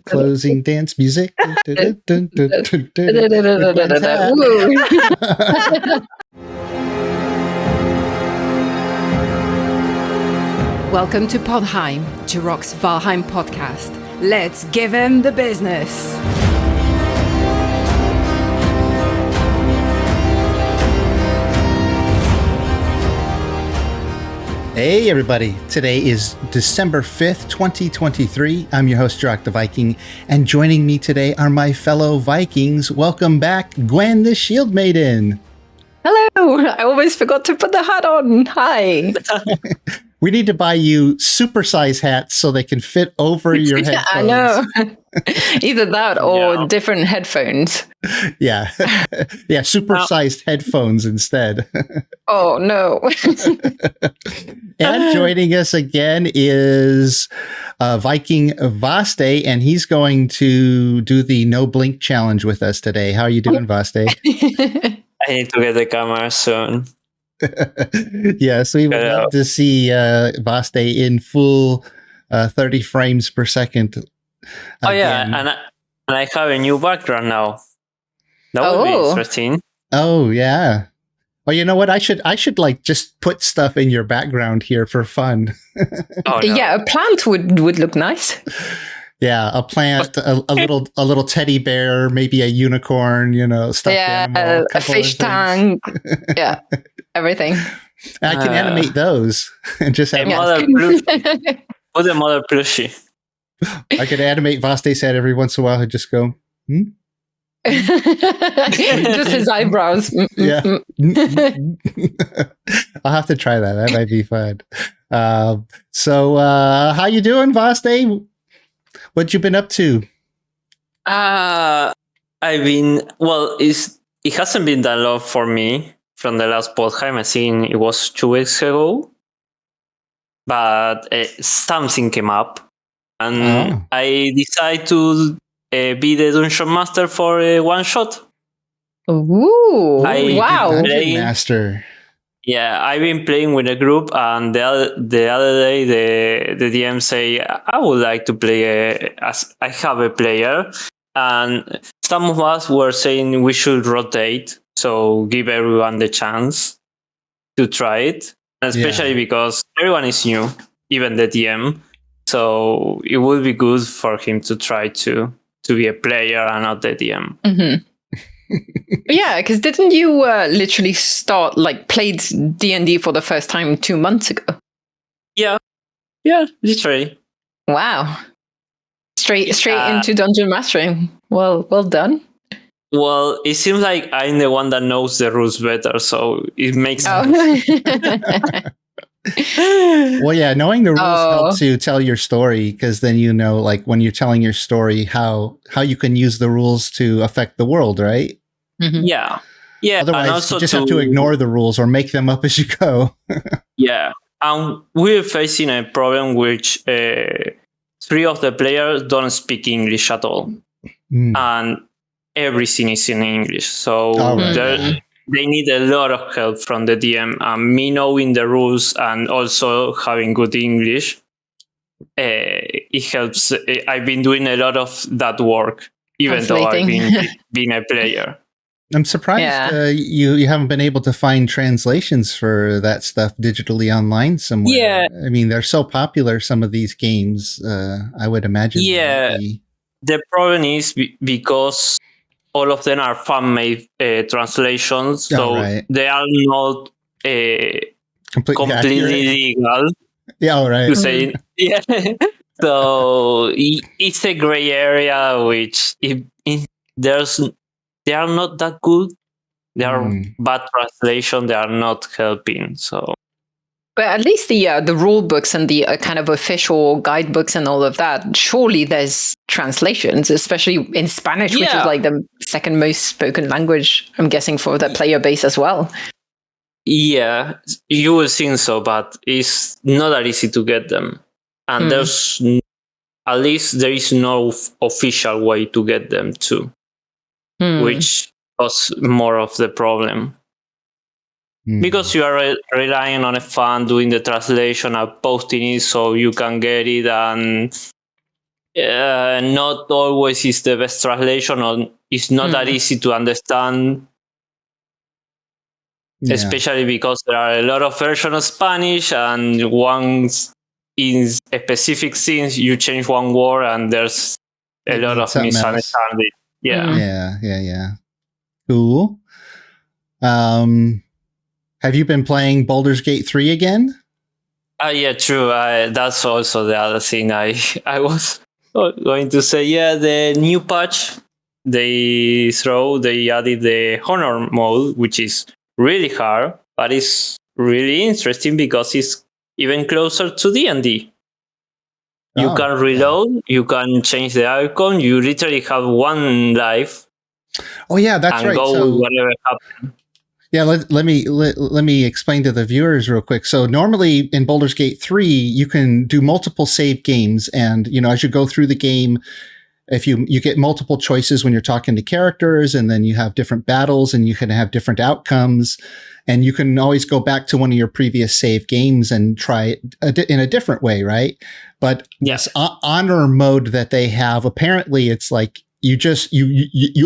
Closing dance music. Welcome to Podheim, Jirok's Valheim podcast. Let's give him the business. Hey everybody, today is December 5th, 2023. I'm your host, Josep the Viking, and joining me today are my fellow Vikings. Welcome back, Gwen the Shield Maiden. Hello! I always forgot to put the hat on. Hi. We need to buy you supersize hats so they can fit over your headphones. I know. Either that or different headphones. Yeah. Yeah, supersized headphones instead. Oh, no. And joining us again is Viking Vaste, and he's going to do the no blink challenge with us today. How are you doing, Vaste? I need to get the camera soon. Yes, we would love to see Vaste in full 30 frames per second. Oh yeah, and I have a new background now. That would be interesting. Oh yeah. Well, you know what? I should like just put stuff in your background here for fun. Oh, no. Yeah, a plant would look nice. Yeah, a plant, a little teddy bear, maybe a unicorn, stuffed animal, a fish tank. Yeah, everything. I can animate those and just have Put a mother plushie. I could animate Vaste's head every once in a while and just go, Just his eyebrows. Yeah. I'll have to try that. That might be fun. So how you doing, Vaste? What you been up to? It hasn't been that long for me from the last Podheim. I think it was 2 weeks ago. But something came up. And I decided to be the Dungeon Master for one shot. Ooh, wow. Dungeon Master. Yeah, I've been playing with a group, and the other day the DM say I would like to play as I have a player, and some of us were saying we should rotate, so give everyone the chance to try it, especially because everyone is new, even the DM. So it would be good for him to try to be a player and not the DM. Mm-hmm. Yeah, because didn't you literally played D&D for the first time 2 months ago? Yeah, literally. Wow. Straight into dungeon mastering. Well done. Well, it seems like I'm the one that knows the rules better, so it makes sense. Well, yeah, knowing the rules helps you tell your story, because then like when you're telling your story, how you can use the rules to affect the world, right? Mm-hmm. Yeah. Otherwise, and also you just have to ignore the rules or make them up as you go. Yeah, and we're facing a problem which 3 of the players don't speak English at all, and everything is in English. So they need a lot of help from the DM, and me knowing the rules and also having good English, it helps. I've been doing a lot of that work, even though I've been a player. I'm surprised you haven't been able to find translations for that stuff digitally online somewhere. Yeah. I mean, they're so popular, some of these games, I would imagine. Yeah, the problem is because all of them are fan-made translations, so they are not completely legal. Yeah, all right. To say, yeah. So it's a gray area which they are not that good. They are bad translation. They are not helping. So, but at least the rule books and the kind of official guidebooks and all of that. Surely there's translations, especially in Spanish, which is like the second most spoken language, I'm guessing, for the player base as well. Yeah, you will think so, but it's not that easy to get them, and there's at least there is no official way to get them too. Which was more of the problem. Because you are relying on a fan doing the translation and posting it so you can get it, and not always is the best translation, or it's not that easy to understand. Yeah. Especially because there are a lot of versions of Spanish, and once in specific scenes you change one word and there's a lot of misunderstanding. Yeah. Cool. Have you been playing Baldur's Gate 3 again? Yeah, true. That's also the other thing I was going to say. Yeah, the new patch they added the honor mode, which is really hard, but it's really interesting because it's even closer to D&D. You can reload, you can change the icon, you literally have one life. Oh yeah, that's right. So whatever happens. Yeah, let me explain to the viewers real quick. So normally in Baldur's Gate 3, you can do multiple save games, and as you go through the game, if you get multiple choices when you're talking to characters, and then you have different battles, and you can have different outcomes, and you can always go back to one of your previous save games and try it in a different way, right? But this honor mode that they have, apparently it's like you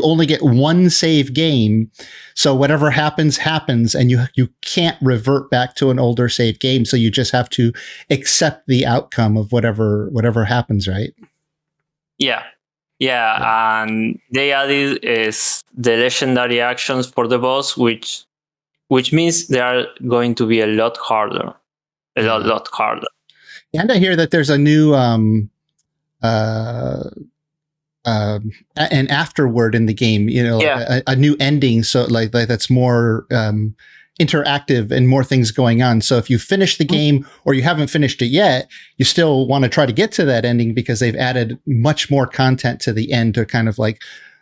only get one save game, so whatever happens, and you can't revert back to an older save game, so you just have to accept the outcome of whatever happens, right? Yeah, and they added is the legendary actions for the boss, which means they are going to be a lot harder, a lot harder. And I hear that there's a new an afterword in the game, a new ending, so like that's more interactive and more things going on. So if you finish the game or you haven't finished it yet, you still want to try to get to that ending because they've added much more content to the end to kind of like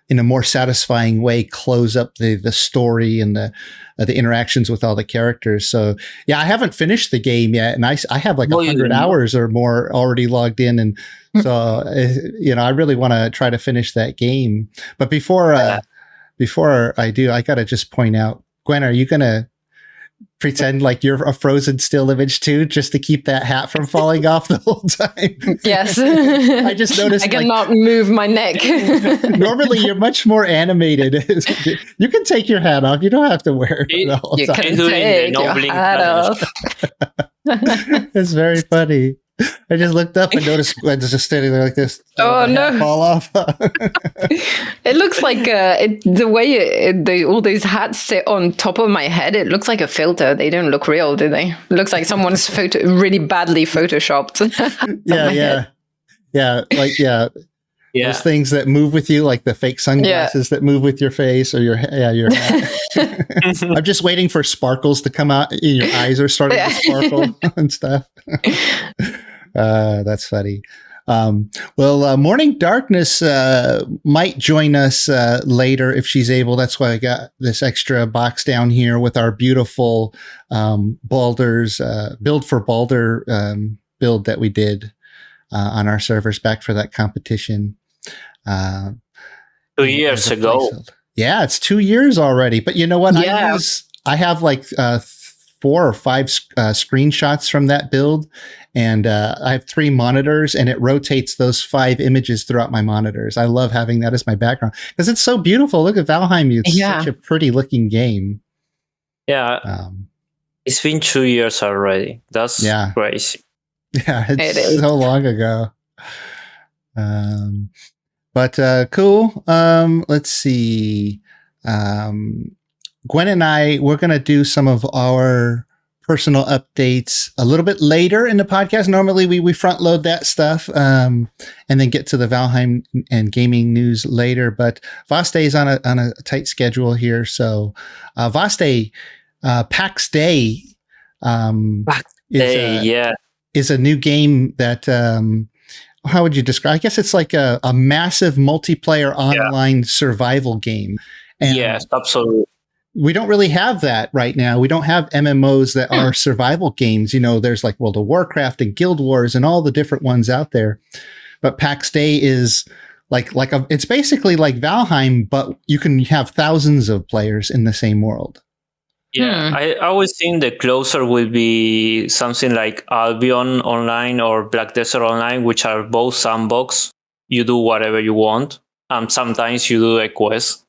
in a more satisfying way close up the story and the interactions with all the characters. So yeah, I haven't finished the game yet, and I have like 100 hours or more already logged in, and so I really want to try to finish that game. But before I do, I gotta just point out, Gwen, are you gonna pretend like you're a frozen still image too, just to keep that hat from falling off the whole time? Yes. I just noticed I cannot move my neck. Normally you're much more animated. You can take your hat off. You don't have to wear it the whole time. You can take your hat off. It's very funny. I just looked up and noticed Gwen's just standing there like this. Oh no! Fall off. It looks like the way all those hats sit on top of my head. It looks like a filter. They don't look real, do they? It looks like someone's really badly photoshopped. Yeah. Those things that move with you, like the fake sunglasses that move with your face or your hat. I'm just waiting for sparkles to come out. Your eyes are starting to sparkle and stuff. That's funny. Morning Darkness might join us later if she's able. That's why I got this extra box down here with our beautiful Baldur's build for Baldur build that we did on our servers back for that competition. 2 years ago. Yeah, it's 2 years already. But you know what? Yeah. I have like 4 or 5 screenshots from that build, and I have 3 monitors, and it rotates those 5 images throughout my monitors. I love having that as my background because it's so beautiful. Look at Valheim. It's such a pretty looking game. Yeah. It's been 2 years already. That's crazy. Yeah, it's so long ago. But cool. Let's see. Gwen and we're going to do some of our personal updates a little bit later in the podcast. Normally we front load that stuff and then get to the Valheim and gaming news later. But Vaste is on a tight schedule here. So Vaste, Pax Dei is a new game that how would you describe? I guess it's like a massive multiplayer online survival game. And yes, absolutely. We don't really have that right now. We don't have MMOs that are survival games. There's like World of Warcraft and Guild Wars and all the different ones out there. But Pax Dei is it's basically like Valheim, but you can have thousands of players in the same world. Yeah, I always think the closer will be something like Albion Online or Black Desert Online, which are both sandbox. You do whatever you want. Sometimes you do a quest,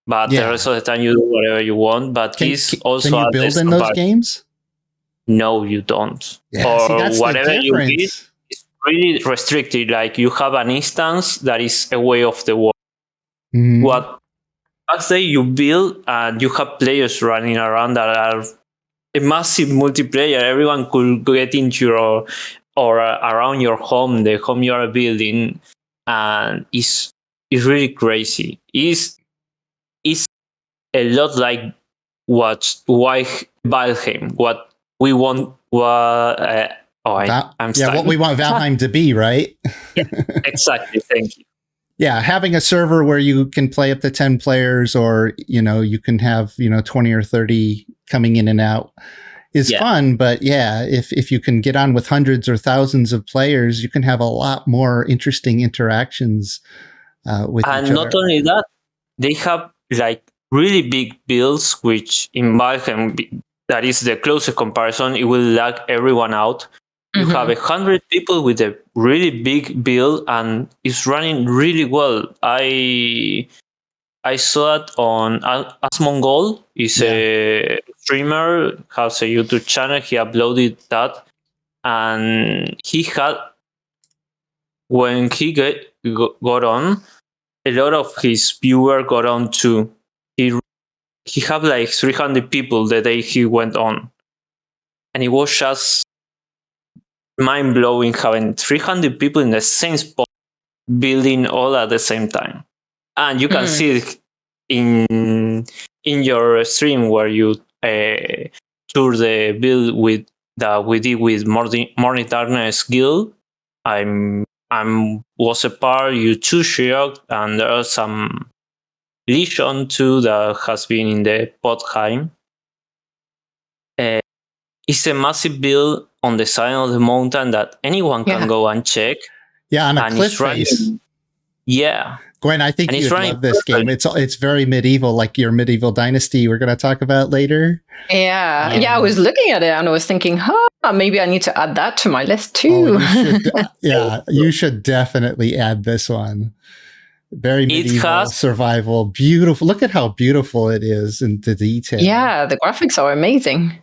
but the rest of the time you do whatever you want. But this also can you build in those games? No, you don't. Yeah, or see, that's whatever the you difference. build is really restricted. Like you have an instance that is away of the world. Mhm. What Pax Dei you build and you have players running around that are a massive multiplayer. Everyone could get into your or around your home, the home you are building, and it's really crazy. It's a lot like why Valheim. What we want. I'm stuck. What we want Valheim to be, right? Yeah, exactly. Thank you. Yeah, having a server where you can play up to 10 players, or you can have 20 or 30 coming in and out is fun. But if you can get on with hundreds or thousands of players, you can have a lot more interesting interactions with each other. And not only that, they have like really big builds, which in Valheim, that is the closest comparison, it will lag everyone out. You have 100 people with a really big build and it's running really well. I saw it on Asmongol. He's a streamer, has a YouTube channel. He uploaded that, and he had, when he got on, a lot of his viewers got on too. He had like 300 people the day he went on, and it was just mind blowing having 300 people in the same spot building all at the same time. And you can see it in your stream where you tour the build with that we did with Morning Darkness Guild. I'm was a part. You two shared, and there are some Legion too that has been in the Podheim. It's a massive build on the side of the mountain that anyone can go and check. Yeah, on a cliff face. Yeah. Gwen, I think you'd love this game. It's very medieval, like your medieval dynasty we're going to talk about later. Yeah. I was looking at it and I was thinking, maybe I need to add that to my list too. You should definitely add this one. Very medieval survival. Beautiful. Look at how beautiful it is in the detail. Yeah, the graphics are amazing.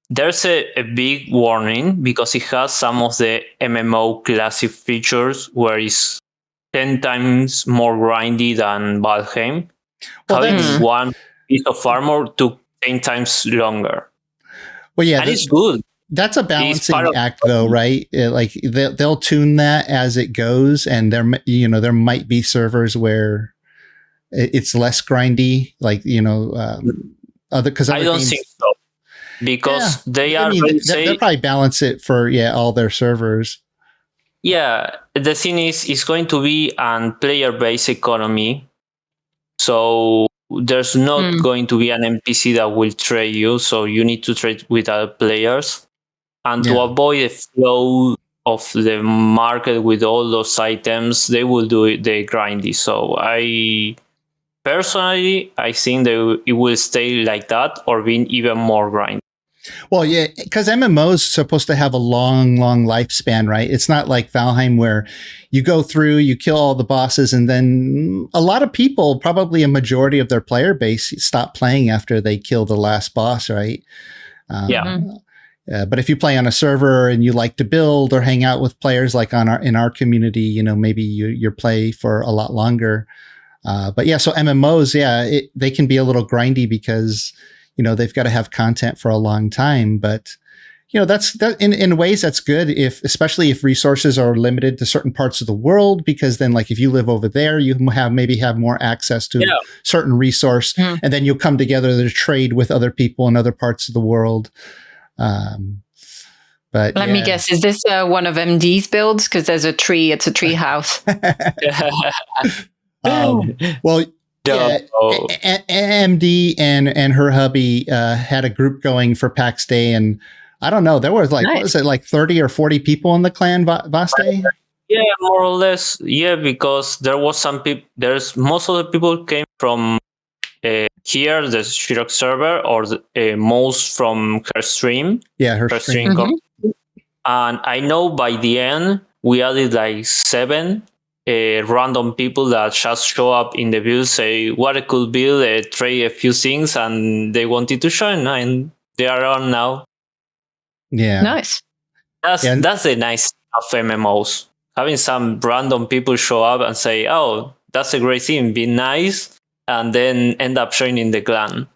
There's a big warning because it has some of the MMO classic features where it's 10 times more grindy than Valheim. Having one piece of armor took 10 times longer. Well, yeah, and it's good. That's a balancing act, though, right? Like they'll tune that as it goes, and there might be servers where it's less grindy, like other because I don't think so because they'll probably balance it for all their servers. Yeah, the thing is, it's going to be a player-based economy, so there's not going to be an NPC that will trade you. So you need to trade with other players. And to avoid the flow of the market with all those items, they will do the grindy. So I personally, I think that it will stay like that or being even more grindy. Well, yeah, because MMOs is supposed to have a long lifespan, right? It's not like Valheim where you go through, you kill all the bosses, and then a lot of people, probably a majority of their player base, stop playing after they kill the last boss, right? But if you play on a server and you like to build or hang out with players like in our community, maybe you play for a lot longer. But so MMOs, they can be a little grindy because they've got to have content for a long time. But that's in ways that's good, especially if resources are limited to certain parts of the world, because then like if you live over there, you maybe have more access to certain resource, and then you'll come together to trade with other people in other parts of the world. But let me guess, is this one of MD's builds? Because there's a tree. It's a tree house. MD and her hubby had a group going for Pax Day, and I don't know, there was like what was it, like 30 or 40 people in the clan Vaste? Yeah, more or less. Yeah, because there was some people. Most of the people came from here the Shirok server or most from her stream. Yeah, her Her stream. And I know by the end we added like 7 random people that just show up in the build, say what a cool build, trade a few things, and they wanted to join, and they are on now. Yeah, Nice. That's the nice of MMOs. Having some random people show up and say, "Oh, that's a great thing, be nice," and then end up joining the clan.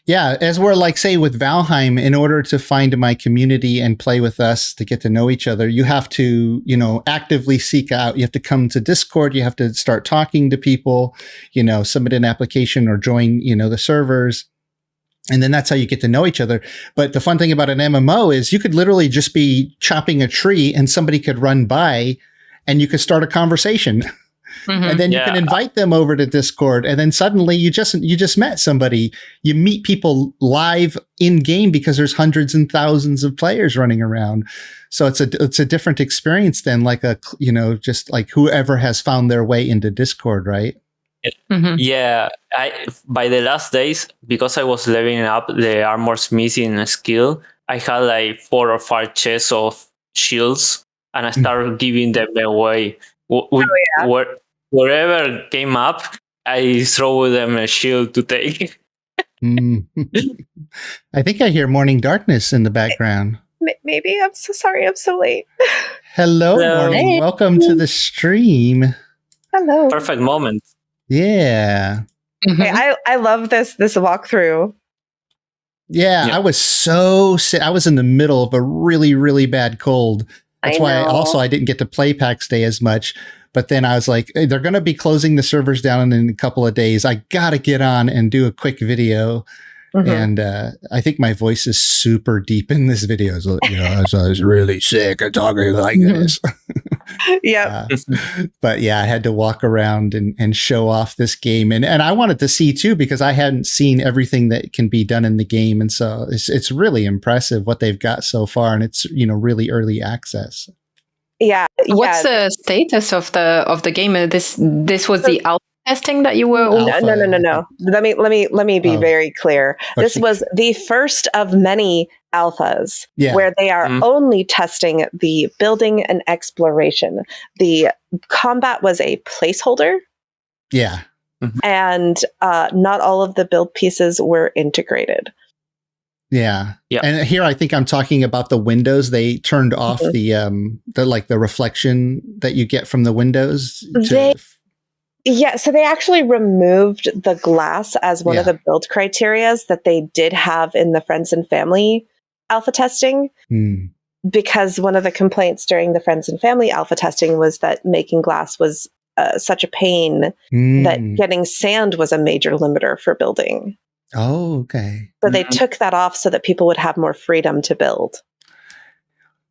Yeah, as we're like, say, with Valheim, in order to find my community and play with us to get to know each other, you have to, actively seek out. You have to come to Discord. You have to start talking to people, submit an application or join, the servers. And then that's how you get to know each other. But the fun thing about an MMO is you could literally just be chopping a tree and somebody could run by and you could start a conversation. And then you can invite them over to Discord, and then suddenly you just met somebody. You meet people live in game because there's hundreds and thousands of players running around. So it's a different experience than like just like whoever has found their way into Discord, right? Yeah, by the last days, because I was leveling up the armor smithing skill, I had like 4 or 5 chests of shields, and I started giving them away. Wherever came up, I throw them a shield to take. I think I hear Morning Darkness in the background. Maybe. I'm so sorry I'm so late. Hello, Morning. Hey. Welcome to the stream. Hello. Perfect moment. Yeah. Hey, I love this walkthrough. Yeah, I was so sick. I was in the middle of a really, really bad cold. That's why I didn't get to play PAX Day as much. But then I was like, hey, they're going to be closing the servers down in a couple of days. I got to get on and do a quick video. And I think my voice is super deep in this video. So, I was really sick and talking like this. Yeah. But yeah, I had to walk around and show off this game. And I wanted to see too, because I hadn't seen everything that can be done in the game. And so it's really impressive what they've got so far. And it's, really early access. Yeah. What's the status of the game? This was the alpha testing that you were. No. Let me be very clear. This was the first of many alphas where they are only testing the building and exploration. The combat was a placeholder. Yeah. And not all of the build pieces were integrated. Yeah. And here I think I'm talking about the windows. They turned off the reflection that you get from the windows. So they actually removed the glass as one of the build criterias that they did have in the friends and family alpha testing. Because one of the complaints during the friends and family alpha testing was that making glass was such a pain that getting sand was a major limiter for building. Oh, okay. So they took that off so that people would have more freedom to build.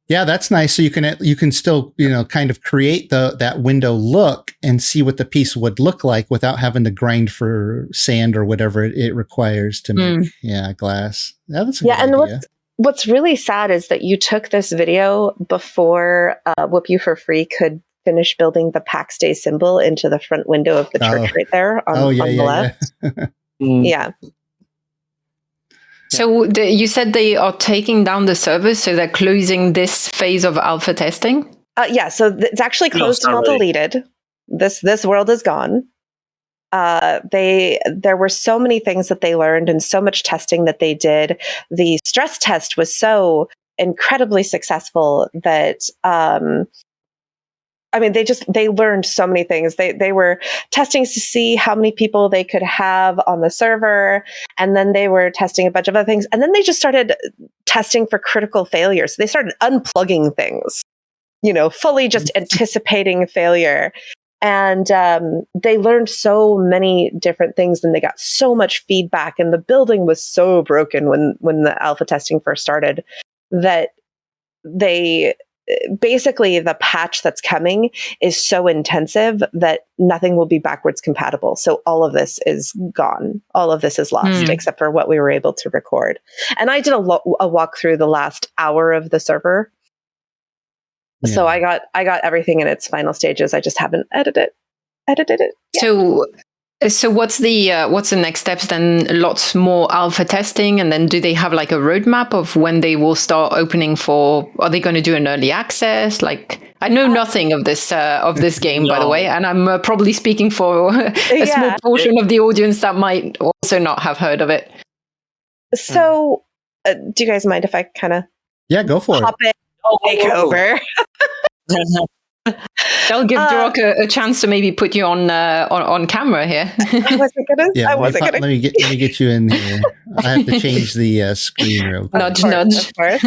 Yeah, that's nice. So you can still, kind of create that window look and see what the piece would look like without having to grind for sand or whatever it requires to make glass. Yeah, that's a good idea. What's really sad is that you took this video before Whoop You for Free could finish building the Pax Dei symbol into the front window of the church right there on the left. Yeah. So you said they are taking down the servers, so they're closing this phase of alpha testing? So it's actually closed and not deleted. This world is gone. There were so many things that they learned and so much testing that they did. The stress test was so incredibly successful that they learned so many things. They were testing to see how many people they could have on the server. And then they were testing a bunch of other things. And then they just started testing for critical failures. They started unplugging things, fully just anticipating failure. And they learned so many different things, and they got so much feedback. And the building was so broken when the alpha testing first started that basically the patch that's coming is so intensive that nothing will be backwards compatible. So all of this is gone. All of this is lost, except for what we were able to record. And I did a walk through the last hour of the server. Yeah. So I got everything in its final stages. I just haven't edited it yet. So what's the next steps then? Lots more alpha testing, and then do they have like a roadmap of when they will start opening for? Are they going to do an early access? Like, I know nothing of this game, by the way, and I'm probably speaking for a small portion of the audience that might also not have heard of it. So, do you guys mind if I kind of go for it? Take over. They'll give Drock a chance to maybe put you on camera here. I wasn't gonna. Yeah, let me get you in here. I have to change the screen real quick. Nudge, nudge. Of course.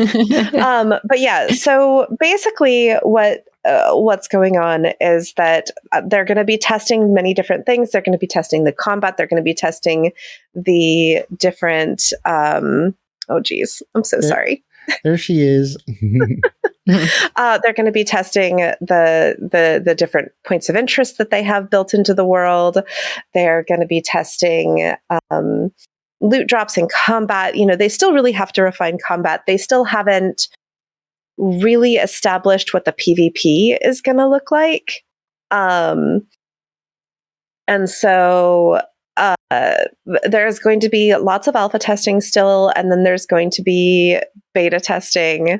But yeah, so basically, what's going on is that they're going to be testing many different things. They're going to be testing the combat. They're going to be testing the different. Oh, geez, I'm so sorry. There she is. They're going to be testing the different points of interest that they have built into the world. They're going to be testing loot drops in combat. They still really have to refine combat. They still haven't really established what the PvP is going to look like. And so there's going to be lots of alpha testing still, and then there's going to be beta testing.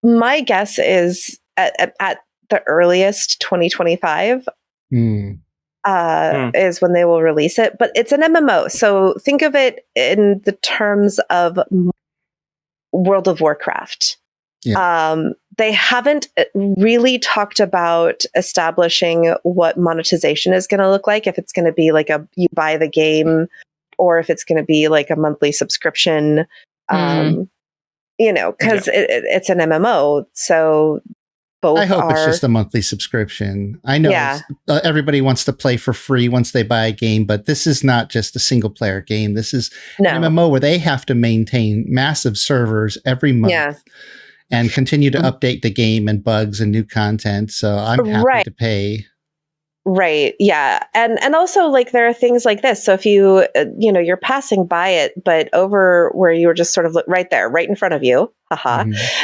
My guess is at the earliest 2025 is when they will release it. But it's an MMO, so think of it in the terms of World of Warcraft. Yeah. They haven't really talked about establishing what monetization is going to look like, if it's going to be like you buy the game, or if it's going to be like a monthly subscription. Because it's an MMO, so both I hope it's just a monthly subscription. I know everybody wants to play for free once they buy a game, but this is not just a single player game. This is an MMO where they have to maintain massive servers every month and continue to update the game and bugs and new content. So I'm happy to pay. Right. Yeah. And also, like, there are things like this. So if you, you're passing by it, but over where you were just sort of right there, right in front of you,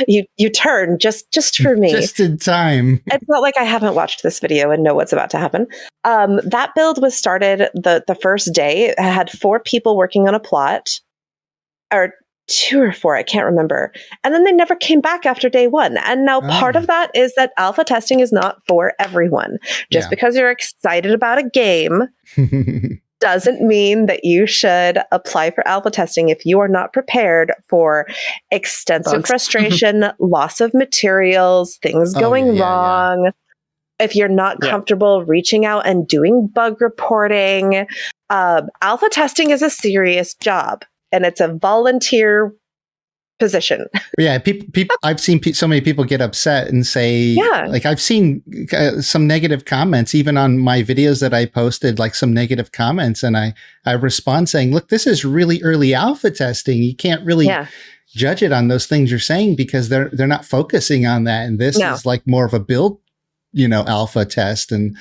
you turn just for me. Just in time. It's not like I haven't watched this video and know what's about to happen. That build was started the first day. It had 4 people working on a plot, or 2 or 4, I can't remember. And then they never came back after day 1. And now part of that is that alpha testing is not for everyone. Just because you're excited about a game doesn't mean that you should apply for alpha testing if you are not prepared for extensive frustration, loss of materials, things going wrong. If you're not comfortable reaching out and doing bug reporting, alpha testing is a serious job. And it's a volunteer position. Yeah, people. I've seen so many people get upset and say, like, I've seen some negative comments even on my videos that I posted, like some negative comments, and I respond saying, "Look, this is really early alpha testing. You can't really judge it on those things you're saying because they're not focusing on that, and this is like more of a build." Alpha test, and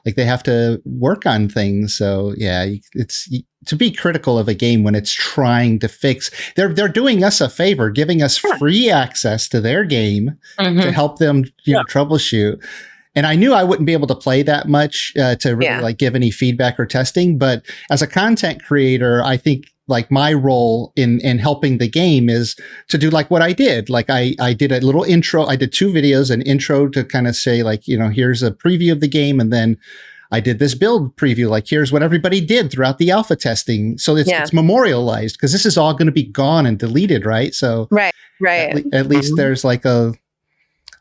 like they have to work on things. So it's to be critical of a game when it's trying to fix. They're doing us a favor, giving us free access to their game to help them troubleshoot. And I knew I wouldn't be able to play that much to really like give any feedback or testing. But as a content creator, I think like my role in helping the game is to do like what I did. Like I did a little intro. I did 2 videos, an intro to kind of say like, here's a preview of the game. And then I did this build preview. Like, here's what everybody did throughout the alpha testing. So it's memorialized because this is all going to be gone and deleted. Right. So right. At least there's like a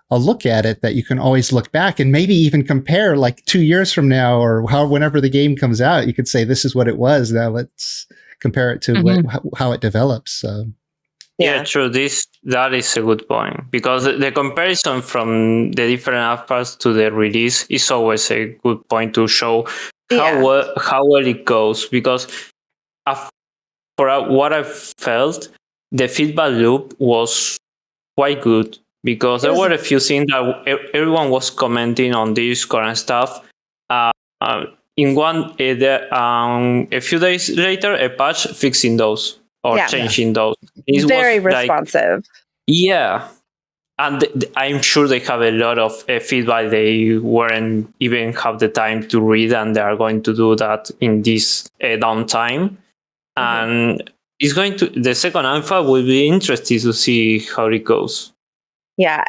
look at it that you can always look back and maybe even compare like 2 years from now or whenever the game comes out, you could say, this is what it was. Now let's compare it to how it develops. So. Yeah, true. That is a good point because the comparison from the different alphas to the release is always a good point to show how well it goes. Because for what I felt, the feedback loop was quite good because there were a few things that everyone was commenting on Discord and stuff. In one, a few days later, a patch fixing those or changing those. It very responsive. And And I'm sure they have a lot of feedback they weren't even have the time to read, and they are going to do that in this downtime. And it's going to, the second alpha will be interesting to see how it goes. Yeah,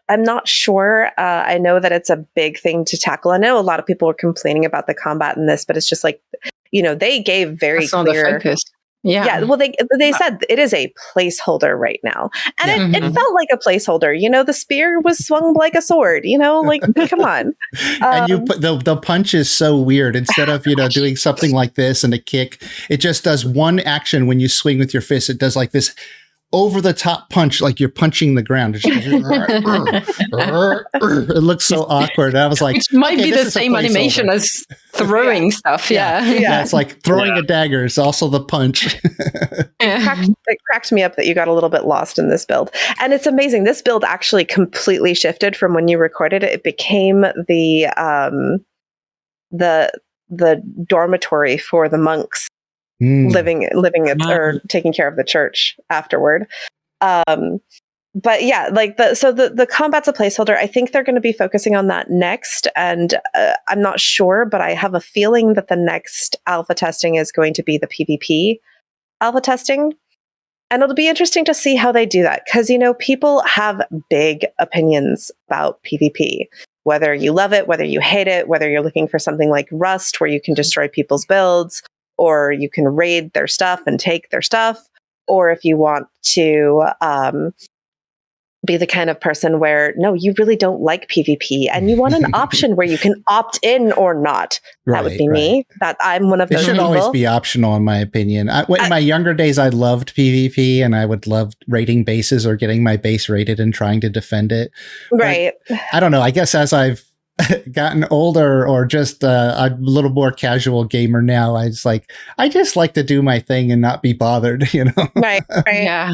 I'm not sure. I know that it's a big thing to tackle. I know a lot of people are complaining about the combat in this, but it's just like, they gave very That's not the clear focus. Yeah. Well, they said it is a placeholder right now, and it felt like a placeholder. The spear was swung like a sword. Like come on. And you put the punch is so weird. Instead of doing something like this and a kick, it just does one action when you swing with your fist. It does like this over the top punch, like you're punching the ground. It looks so awkward. I was like, which might be the same animation as throwing stuff. Yeah. It's like throwing a dagger is also the punch. It cracked me up that you got a little bit lost in this build. And it's amazing. This build actually completely shifted from when you recorded it. It became the dormitory for the monks. Living it or taking care of the church afterward. But yeah, like the combat's a placeholder. I think they're going to be focusing on that next, and I'm not sure, but I have a feeling that the next alpha testing is going to be the PvP alpha testing, and it'll be interesting to see how they do that, because people have big opinions about PvP. Whether you love it, whether you hate it, whether you're looking for something like Rust where you can destroy people's builds, or you can raid their stuff and take their stuff, or if you want to be the kind of person where, no, you really don't like PvP and you want an option where you can opt in or not. That would be me. That I'm one of those people. It should always be optional, in my opinion. In my younger days, I loved PvP, and I would love raiding bases or getting my base raided and trying to defend it. Right. But I don't know. I guess as I've gotten older, or just a little more casual gamer now, I just like to do my thing and not be bothered, Right. Yeah.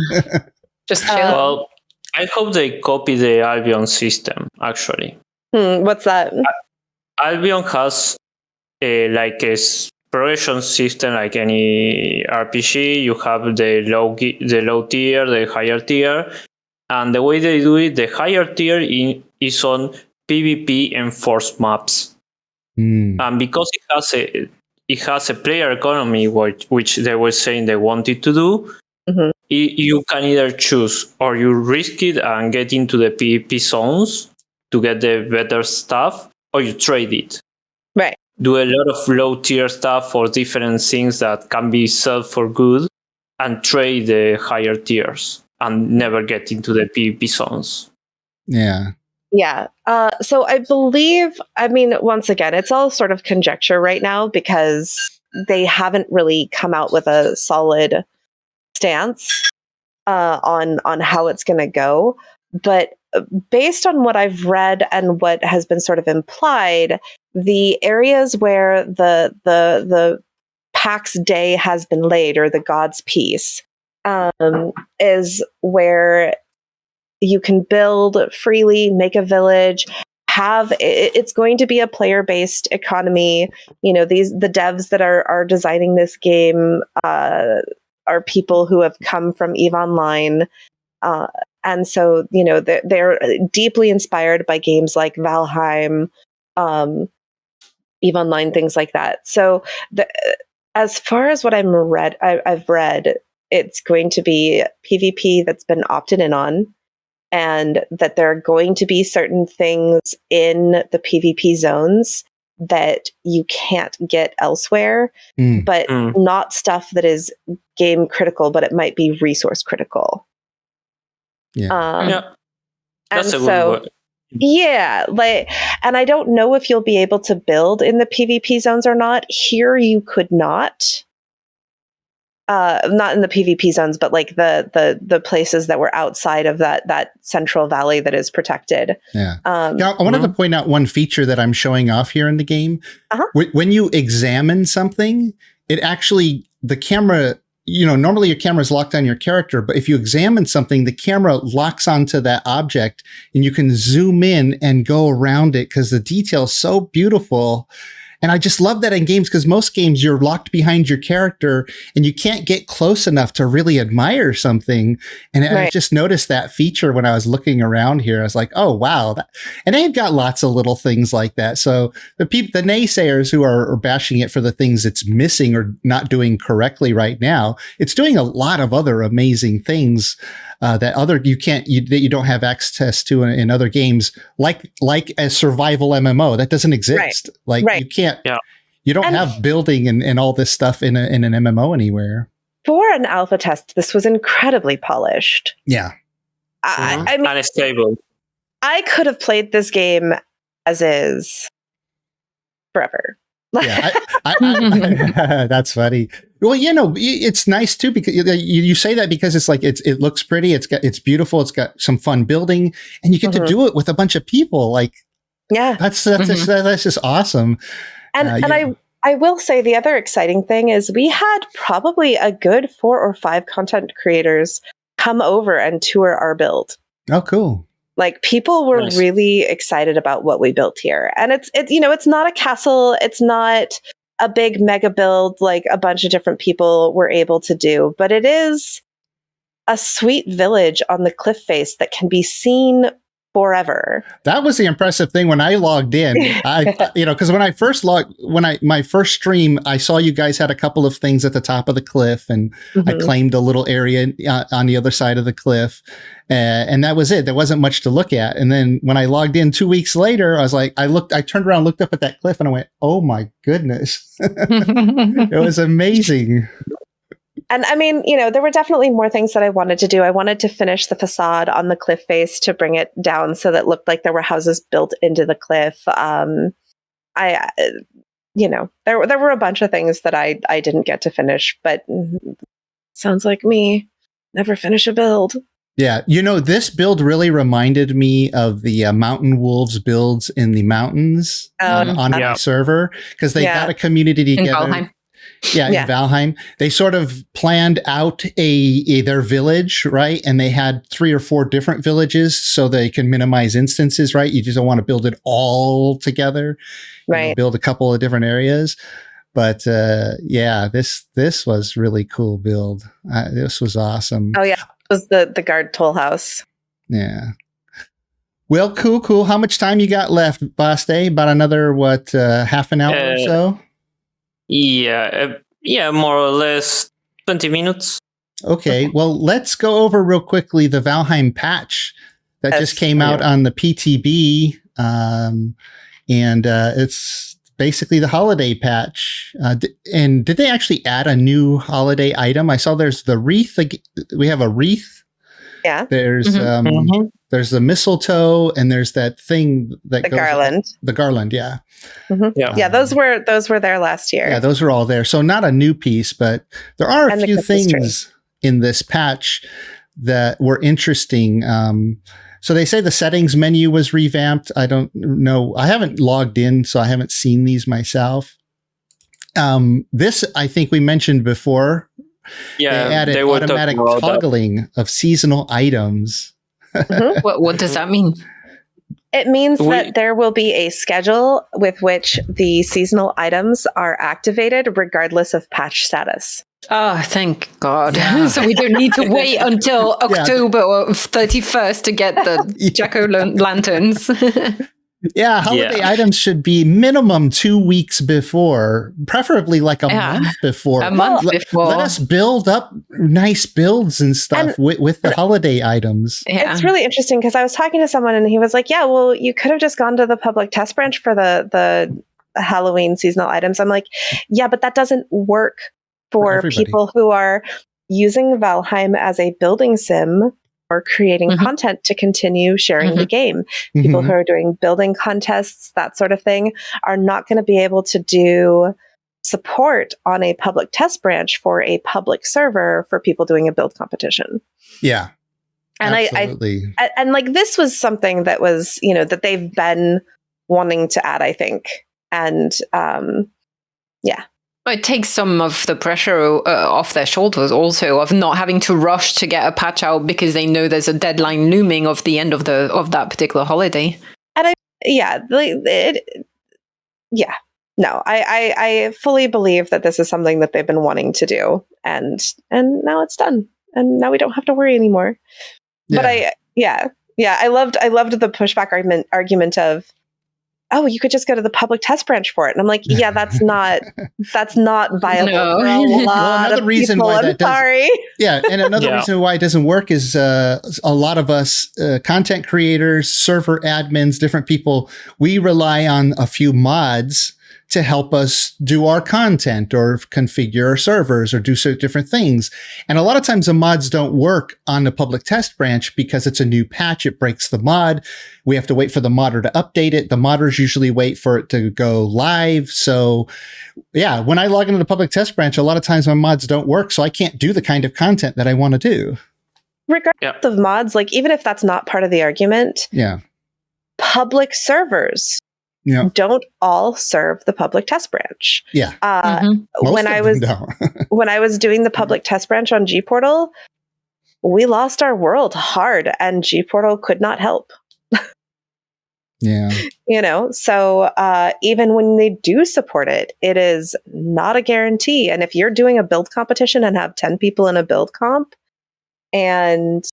Just chill. Well, I hope they copy the Albion system, actually. What's that? Albion has a progression system like any RPG. You have the low tier, the higher tier, and the way they do it, the higher tier is on PvP enforced maps, and because it has a player economy, which they were saying they wanted to do. You can either choose, or you risk it and get into the PvP zones to get the better stuff, or you trade it. Right. Do a lot of low tier stuff for different things that can be sold for good, and trade the higher tiers and never get into the PvP zones. Yeah. Yeah. So I believe, once again, it's all sort of conjecture right now, because they haven't really come out with a solid stance on how it's going to go. But based on what I've read and what has been sort of implied, the areas where the Pax Dei has been laid, or the God's Peace, is where you can build freely, make a village, it's going to be a player-based economy. The devs that are designing this game are people who have come from EVE Online. And so, they're deeply inspired by games like Valheim, EVE Online, things like that. So as far as what I've read, it's going to be PvP that's been opted in on, and that there are going to be certain things in the PvP zones that you can't get elsewhere, but not stuff that is game critical, but it might be resource critical. Yeah. That's a good word. Yeah, and I don't know if you'll be able to build in the PvP zones or not. Here you could not. Not in the PvP zones, but like the places that were outside of that central valley that is protected. Yeah. I wanted to point out one feature that I'm showing off here in the game. When you examine something, it actually, the camera, normally your camera is locked on your character, but if you examine something, the camera locks onto that object, and you can zoom in and go around it, because the detail is so beautiful. And I just love that in games, because most games you're locked behind your character and you can't get close enough to really admire something. And I just noticed that feature when I was looking around here. I was like, oh, wow. And they've got lots of little things like that. So the naysayers who are bashing it for the things it's missing or not doing correctly right now, it's doing a lot of other amazing things that you don't have access to in other games, like a survival MMO that doesn't exist. You can't, you don't have building and all this stuff in an MMO anywhere. For an alpha test, this was incredibly polished. Yeah. I mean, and stable. I could have played this game as is forever. Yeah, that's funny. Well, it's nice too, because you say that because it's like it looks pretty, it's beautiful, it's got some fun building, and you get to do it with a bunch of people. Like, that's just awesome. And I will say the other exciting thing is we had probably a good 4 or 5 content creators come over and tour our build. Oh, cool. Like, people were really excited about what we built here. And it's not a castle. It's not a big mega build like a bunch of different people were able to do, but it is a sweet village on the cliff face that can be seen forever. That was the impressive thing when I logged in. Because when my first stream, I saw you guys had a couple of things at the top of the cliff, and I claimed a little area on the other side of the cliff. And that was it. There wasn't much to look at. And then when I logged in 2 weeks later, I was like, I turned around, looked up at that cliff, and I went, oh my goodness. It was amazing. And I mean, there were definitely more things that I wanted to do. I wanted to finish the facade on the cliff face to bring it down so that it looked like there were houses built into the cliff. There were a bunch of things that I didn't get to finish, but sounds like me. Never finish a build. Yeah. This build really reminded me of the Mountain Wolves builds in the mountains on my server, because they got a community together. In Valheim. In Valheim. They sort of planned out their village, right? And they had 3 or 4 different villages so they can minimize instances, right? You just don't want to build it all together. Right. Build a couple of different areas. But this was really cool build. This was awesome. Oh, yeah. It was the guard toll house. Yeah. Well, cool. How much time you got left, Pax Dei? About another, half an hour or so? Yeah, more or less 20 minutes. Okay, well, let's go over real quickly the Valheim patch that just came out on the PTB, and it's basically the holiday patch. And did they actually add a new holiday item? I saw there's the wreath. We have a wreath. Yeah. There's there's the mistletoe, and there's that thing that the garland. The garland, yeah. Mm-hmm. Yeah, those were there last year. Yeah, those were all there. So not a new piece, but there are a few things in this patch that were interesting. So they say the settings menu was revamped. I don't know. I haven't logged in, so I haven't seen these myself. This, I think we mentioned before. Yeah, they added automatic toggling of seasonal items. What does that mean? It means that there will be a schedule with which the seasonal items are activated regardless of patch status. Oh, thank God. Yeah. So we don't need to wait until October 31st to get the jack-o'-lanterns. Yeah, holiday items should be minimum 2 weeks before, preferably like a month before. A month before. Let us build up nice builds and stuff with the holiday items. Yeah. It's really interesting because I was talking to someone and he was like, yeah, well, you could have just gone to the public test branch for the Halloween seasonal items. I'm like, yeah, but that doesn't work for people who are using Valheim as a building sim or creating content to continue sharing the game. People who are doing building contests, that sort of thing, are not going to be able to do support on a public test branch for a public server for people doing a build competition. Yeah. And absolutely. And like this was something that was, that they've been wanting to add, I think. And yeah. It takes some of the pressure off their shoulders also of not having to rush to get a patch out because they know there's a deadline looming of the end of that particular holiday. And no, I fully believe that this is something that they've been wanting to do, and now it's done, and now we don't have to worry anymore. But I loved the pushback argument of, oh, you could just go to the public test branch for it. And I'm like, yeah, that's not viable for a lot of people. I'm sorry. Yeah, and another reason why it doesn't work is a lot of us content creators, server admins, different people, we rely on a few mods to help us do our content or configure our servers or do different things. And a lot of times the mods don't work on the public test branch because it's a new patch. It breaks the mod. We have to wait for the modder to update it. The modders usually wait for it to go live. So yeah, when I log into the public test branch, a lot of times my mods don't work. So I can't do the kind of content that I want to do. Regardless of mods, like even if that's not part of the argument, public servers don't all serve the public test branch. Yeah. When I was doing the public test branch on G-Portal, we lost our world hard, and G-Portal could not help. Yeah. So even when they do support it, it is not a guarantee. And if you're doing a build competition and have 10 people in a build comp, and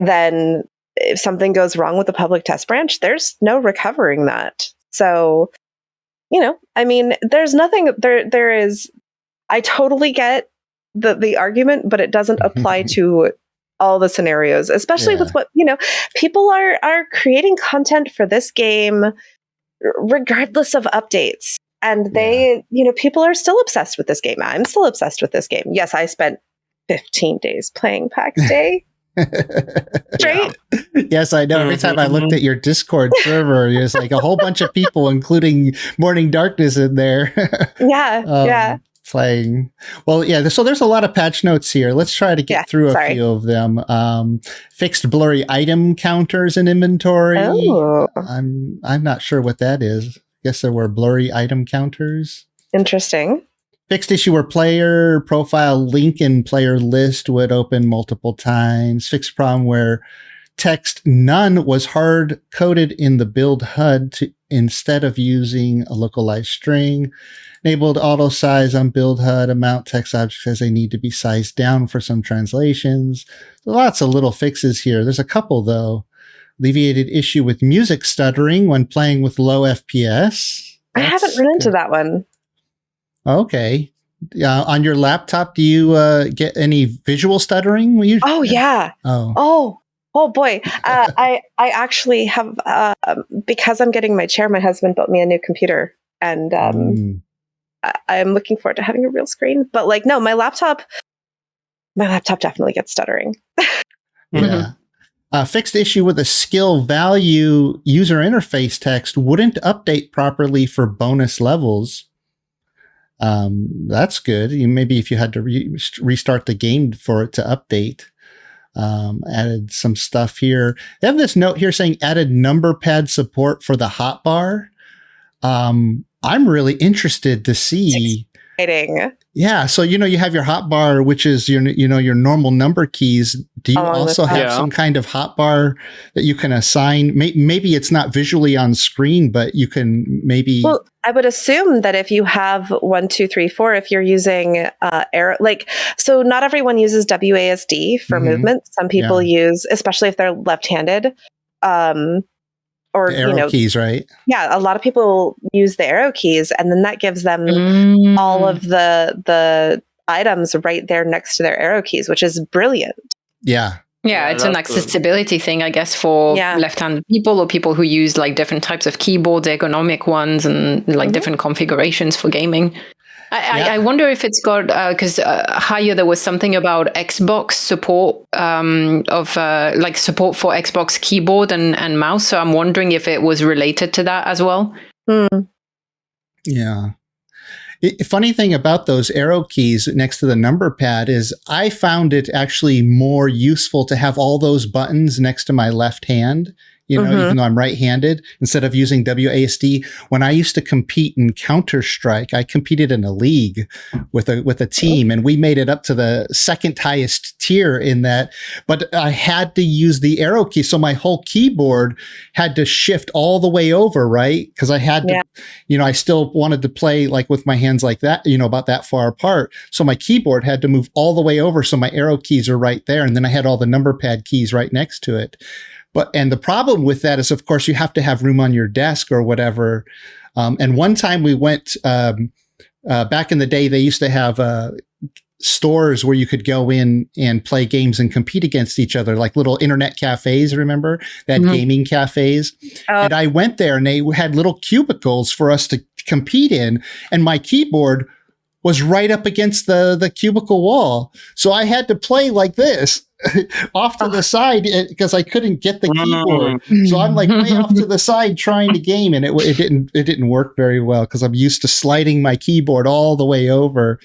then if something goes wrong with the public test branch, there's no recovering that. So, I mean, there's nothing there is, I totally get the argument, but it doesn't apply to all the scenarios, especially with what, people are creating content for this game regardless of updates. And they, people are still obsessed with this game. I'm still obsessed with this game. Yes, I spent 15 days playing Pax Dei. Right? Yes, I know. Every time I looked at your Discord server, there's like a whole bunch of people, including Morning Darkness in there. Playing. Well, yeah, so there's a lot of patch notes here. Let's try to get through a few of them. Fixed blurry item counters in inventory. Oh. I'm not sure what that is. I guess there were blurry item counters. Interesting. Fixed issue where player profile link in player list would open multiple times. Fixed problem where text none was hard coded in the build HUD instead of using a localized string. Enabled auto size on build HUD amount text objects as they need to be sized down for some translations. Lots of little fixes here. There's a couple though. Alleviated issue with music stuttering when playing with low FPS. I haven't run into that one. Okay. On your laptop, do you get any visual stuttering? Oh, yeah. Oh boy. I actually have, because I'm getting my chair, my husband built me a new computer, and I'm looking forward to having a real screen. But no, my laptop definitely gets stuttering. Yeah. Fixed issue with a skill value user interface text wouldn't update properly for bonus levels. That's good. Maybe if you had to restart the game for it to update. Added some stuff here. They have this note here saying added number pad support for the hotbar. I'm really interested to see. Exciting. Yeah, so you have your hotbar, which is your normal number keys. Do you also have some kind of hotbar that you can assign? Maybe it's not visually on screen, but you can maybe. Well, I would assume that if you have 1, 2, 3, 4, if you're using arrow, so not everyone uses WASD for movement. Some people use, especially if they're left-handed. Or the arrow keys, right? Yeah, a lot of people use the arrow keys, and then that gives them all of the items right there next to their arrow keys, which is brilliant. Yeah. Yeah, it's an accessibility thing, I guess, for left-handed people or people who use different types of keyboards, ergonomic ones, and different configurations for gaming. I wonder if it's got, because higher there was something about Xbox support support for Xbox keyboard and mouse. So I'm wondering if it was related to that as well. Yeah. Funny thing about those arrow keys next to the number pad is I found it actually more useful to have all those buttons next to my left hand even though I'm right-handed, instead of using WASD. When I used to compete in Counter-Strike, I competed in a league with a team, and we made it up to the second highest tier in that, but I had to use the arrow key. So my whole keyboard had to shift all the way over, right? Because I had to, I still wanted to play like with my hands like that, about that far apart. So my keyboard had to move all the way over. So my arrow keys are right there. And then I had all the number pad keys right next to it. And the problem with that is, of course, you have to have room on your desk or whatever. And one time we went, back in the day, they used to have stores where you could go in and play games and compete against each other, like little internet cafes, remember? They had gaming cafes. And I went there and they had little cubicles for us to compete in. And my keyboard was right up against the cubicle wall. So I had to play like this. Off to the side because I couldn't get the keyboard. So I'm like way off to the side trying to game, and it didn't work very well because I'm used to sliding my keyboard all the way over.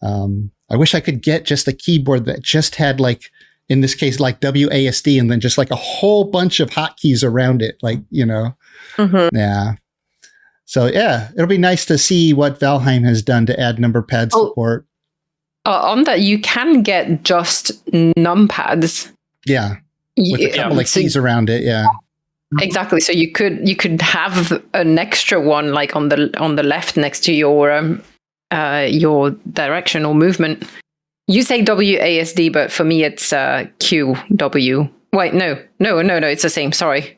I wish I could get just a keyboard that just had, like, in this case, like WASD, and then just like a whole bunch of hotkeys around it, like, yeah. So yeah, it'll be nice to see what Valheim has done to add number pad support. On that, you can get just numpads. Yeah, with a couple of keys around it. Yeah, exactly. So you could have an extra one like on the left next to your direction or movement. You say WASD, but for me it's QW. Wait, no, it's the same. Sorry.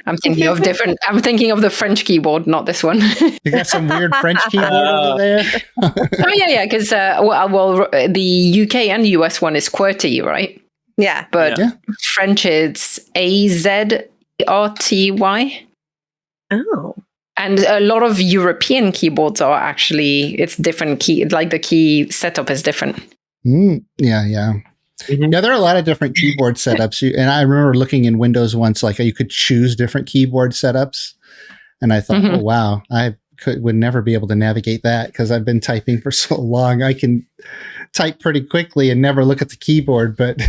I'm thinking of different. I'm thinking of the French keyboard, not this one. You got some weird French keyboard over there. Oh yeah, because the UK and US one is QWERTY, right? Yeah, but French it's AZERTY. Oh, and a lot of European keyboards are actually it's different key. Like the key setup is different. Yeah. Yeah, there are a lot of different keyboard setups. And I remember looking in Windows once, like you could choose different keyboard setups. And I thought, oh, wow, I would never be able to navigate that because I've been typing for so long. I can type pretty quickly and never look at the keyboard. But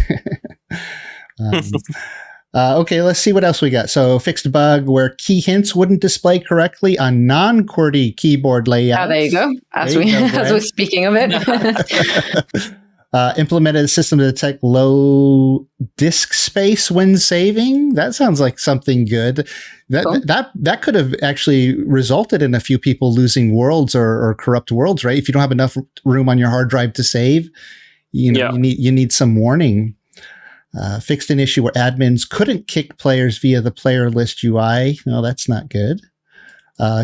okay, let's see what else we got. So fixed a bug where key hints wouldn't display correctly on non-QWERTY keyboard layouts. Oh, there you go. As we're speaking of it. Implemented a system to detect low disk space when saving. That sounds like something good. That could have actually resulted in a few people losing worlds or corrupt worlds, right? If you don't have enough room on your hard drive to save, you need some warning. Fixed an issue where admins couldn't kick players via the player list UI. No, that's not good.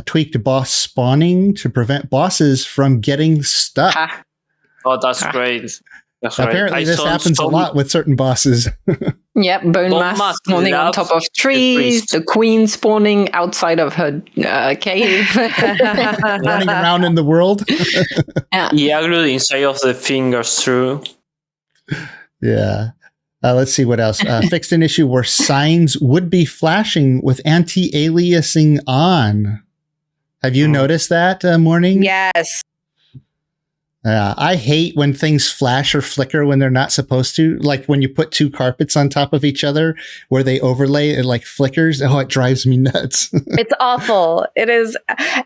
Tweaked boss spawning to prevent bosses from getting stuck. Oh, that's great. Apparently, this happens a lot with certain bosses. Yep, bone mass spawning on top of trees, the queen spawning outside of her cave. Running around in the world. Yeah, glued inside of the fingers, true. Yeah. Let's see what else. Fixed an issue where signs would be flashing with anti-aliasing on. Have you noticed that, Morning? Yes. I hate when things flash or flicker when they're not supposed to. Like when you put two carpets on top of each other where they overlay, it like flickers. Oh, it drives me nuts. It's awful. It is.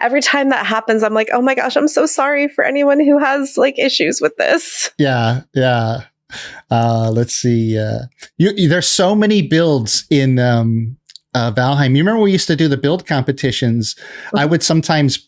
Every time that happens, I'm like, oh my gosh, I'm so sorry for anyone who has like issues with this. Yeah. Let's see. There's so many builds in Valheim. You remember we used to do the build competitions? I would sometimes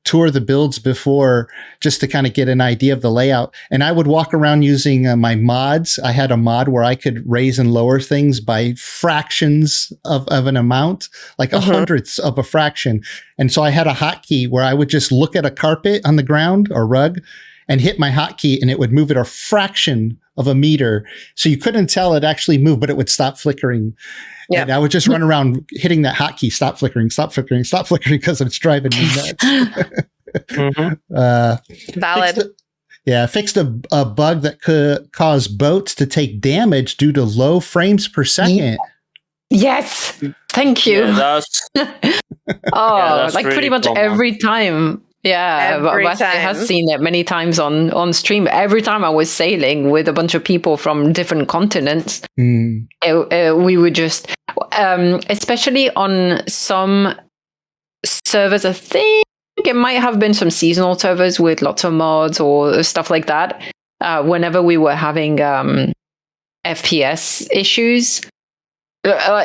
tour the builds before just to kind of get an idea of the layout. And I would walk around using my mods. I had a mod where I could raise and lower things by fractions of an amount, like a hundredth of a fraction. And so I had a hotkey where I would just look at a carpet on the ground or rug and hit my hotkey and it would move it a fraction of a meter. So you couldn't tell it actually moved, but it would stop flickering. Yeah. And I would just run around hitting that hotkey, stop flickering, because it's driving me nuts. Valid. Fixed a bug that could cause boats to take damage due to low frames per second. Yes. Thank you. Yeah, like really pretty much common. every time. Yeah, Wesley has seen it many times on stream. Every time I was sailing with a bunch of people from different continents, we would just especially on some servers. I think it might have been some seasonal servers with lots of mods or stuff like that. Whenever we were having FPS issues,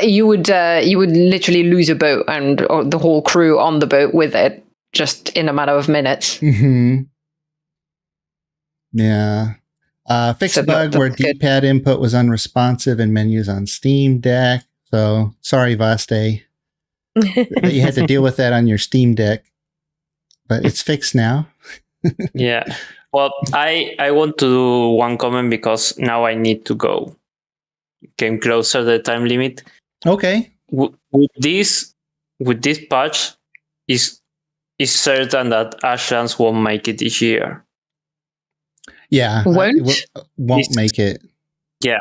you would literally lose a boat or the whole crew on the boat with it just in a matter of minutes. Mm-hmm. Yeah. Fixed a bug where D-pad input was unresponsive in menus on Steam Deck. So sorry, Vaste, that you had to deal with that on your Steam Deck, but it's fixed now. Yeah. Well, I want to do one comment because now I need to go. Came closer the time limit. Okay. With this patch, is certain that Ashlands won't make it this year. Yeah, won't make it. Yeah,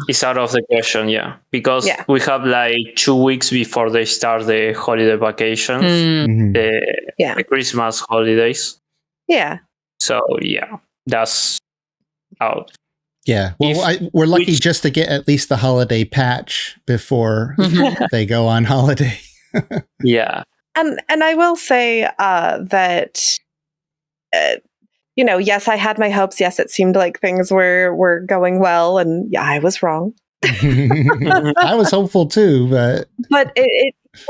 it's out of the question. Yeah, because we have like 2 weeks before they start the holiday vacations, the Christmas holidays. Yeah. So yeah, that's out. Yeah, well, we're lucky just to get at least the holiday patch before they go on holiday. Yeah. And I will say that, yes, I had my hopes. Yes, it seemed like things were going well. And yeah, I was wrong. I was hopeful too. But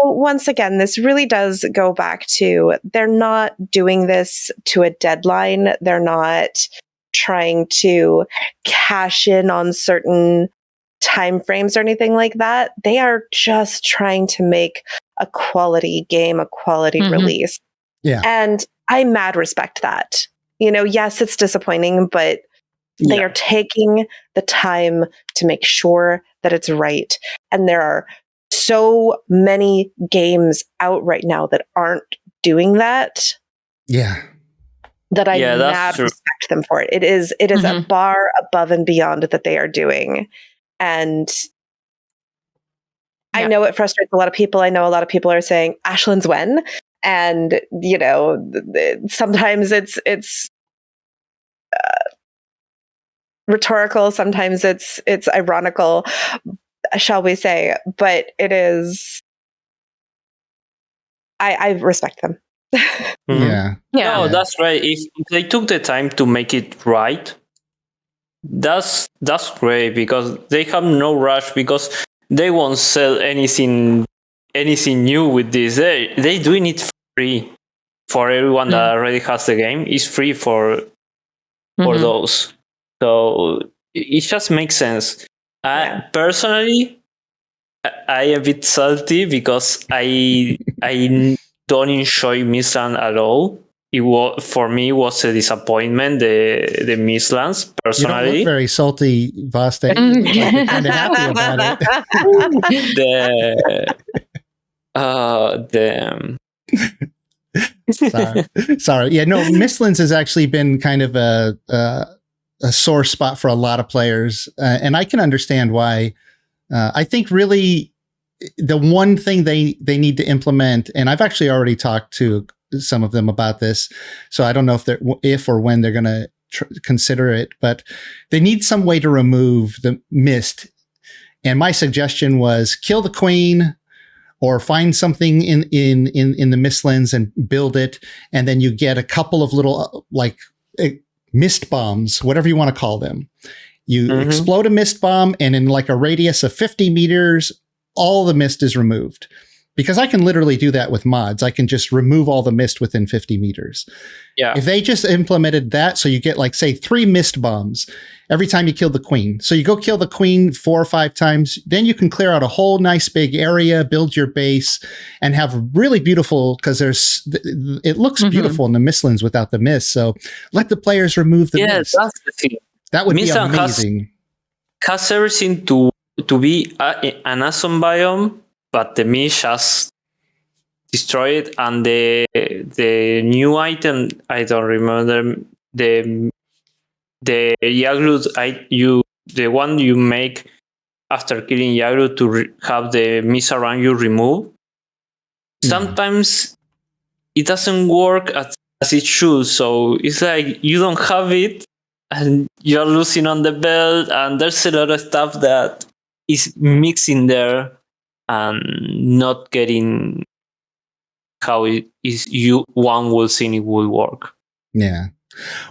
once again, this really does go back to they're not doing this to a deadline. They're not trying to cash in on certain time frames or anything like that. They are just trying to make a quality game, a quality release. Yeah. And I mad respect that. Yes, it's disappointing, but they are taking the time to make sure that it's right. And there are so many games out right now that aren't doing that. Yeah. That I mad respect them for it. It is a bar above and beyond that they are doing. And I know it frustrates a lot of people. I know a lot of people are saying, Ashlands when? And, sometimes it's rhetorical, sometimes it's ironical, shall we say, but it is, I respect them. Yeah. No, that's right. If they took the time to make it right, that's great, because they have no rush, because they won't sell anything new with this. They doing it free for everyone that already has the game. It's free for those. So it just makes sense. Personally, I am a bit salty because I don't enjoy Mistland at all. For me, was a disappointment, the Mistlands, personally. You don't look very salty, Vaste. You're kind of happy about it. Sorry. Yeah, no, Mistlands has actually been kind of a sore spot for a lot of players. And I can understand why. I think really the one thing they need to implement, and I've actually already talked to some of them about this, so I don't know if or when they're going to consider it, but they need some way to remove the mist. And my suggestion was kill the queen, or find something in the Mistlands and build it, and then you get a couple of little mist bombs, whatever you want to call them. You explode a mist bomb, and in like a radius of 50 meters, all the mist is removed. Because I can literally do that with mods. I can just remove all the mist within 50 meters. Yeah. If they just implemented that, so you get like, say, 3 mist bombs every time you kill the queen. So you go kill the queen 4 or 5 times, then you can clear out a whole nice big area, build your base, and have really beautiful, because it looks beautiful in the Mistlands without the mist. So let the players remove the mist. Yeah, that's the thing. That would be amazing. Has everything to be an awesome biome, but the mist just destroy it. And the new item, I don't remember, the Yaglut, the one you make after killing Yaglut to have the mist around you removed. Sometimes it doesn't work as it should, so it's like you don't have it and you're losing on the belt, and there's a lot of stuff that is mixing there and not getting how one will think it will work. Yeah.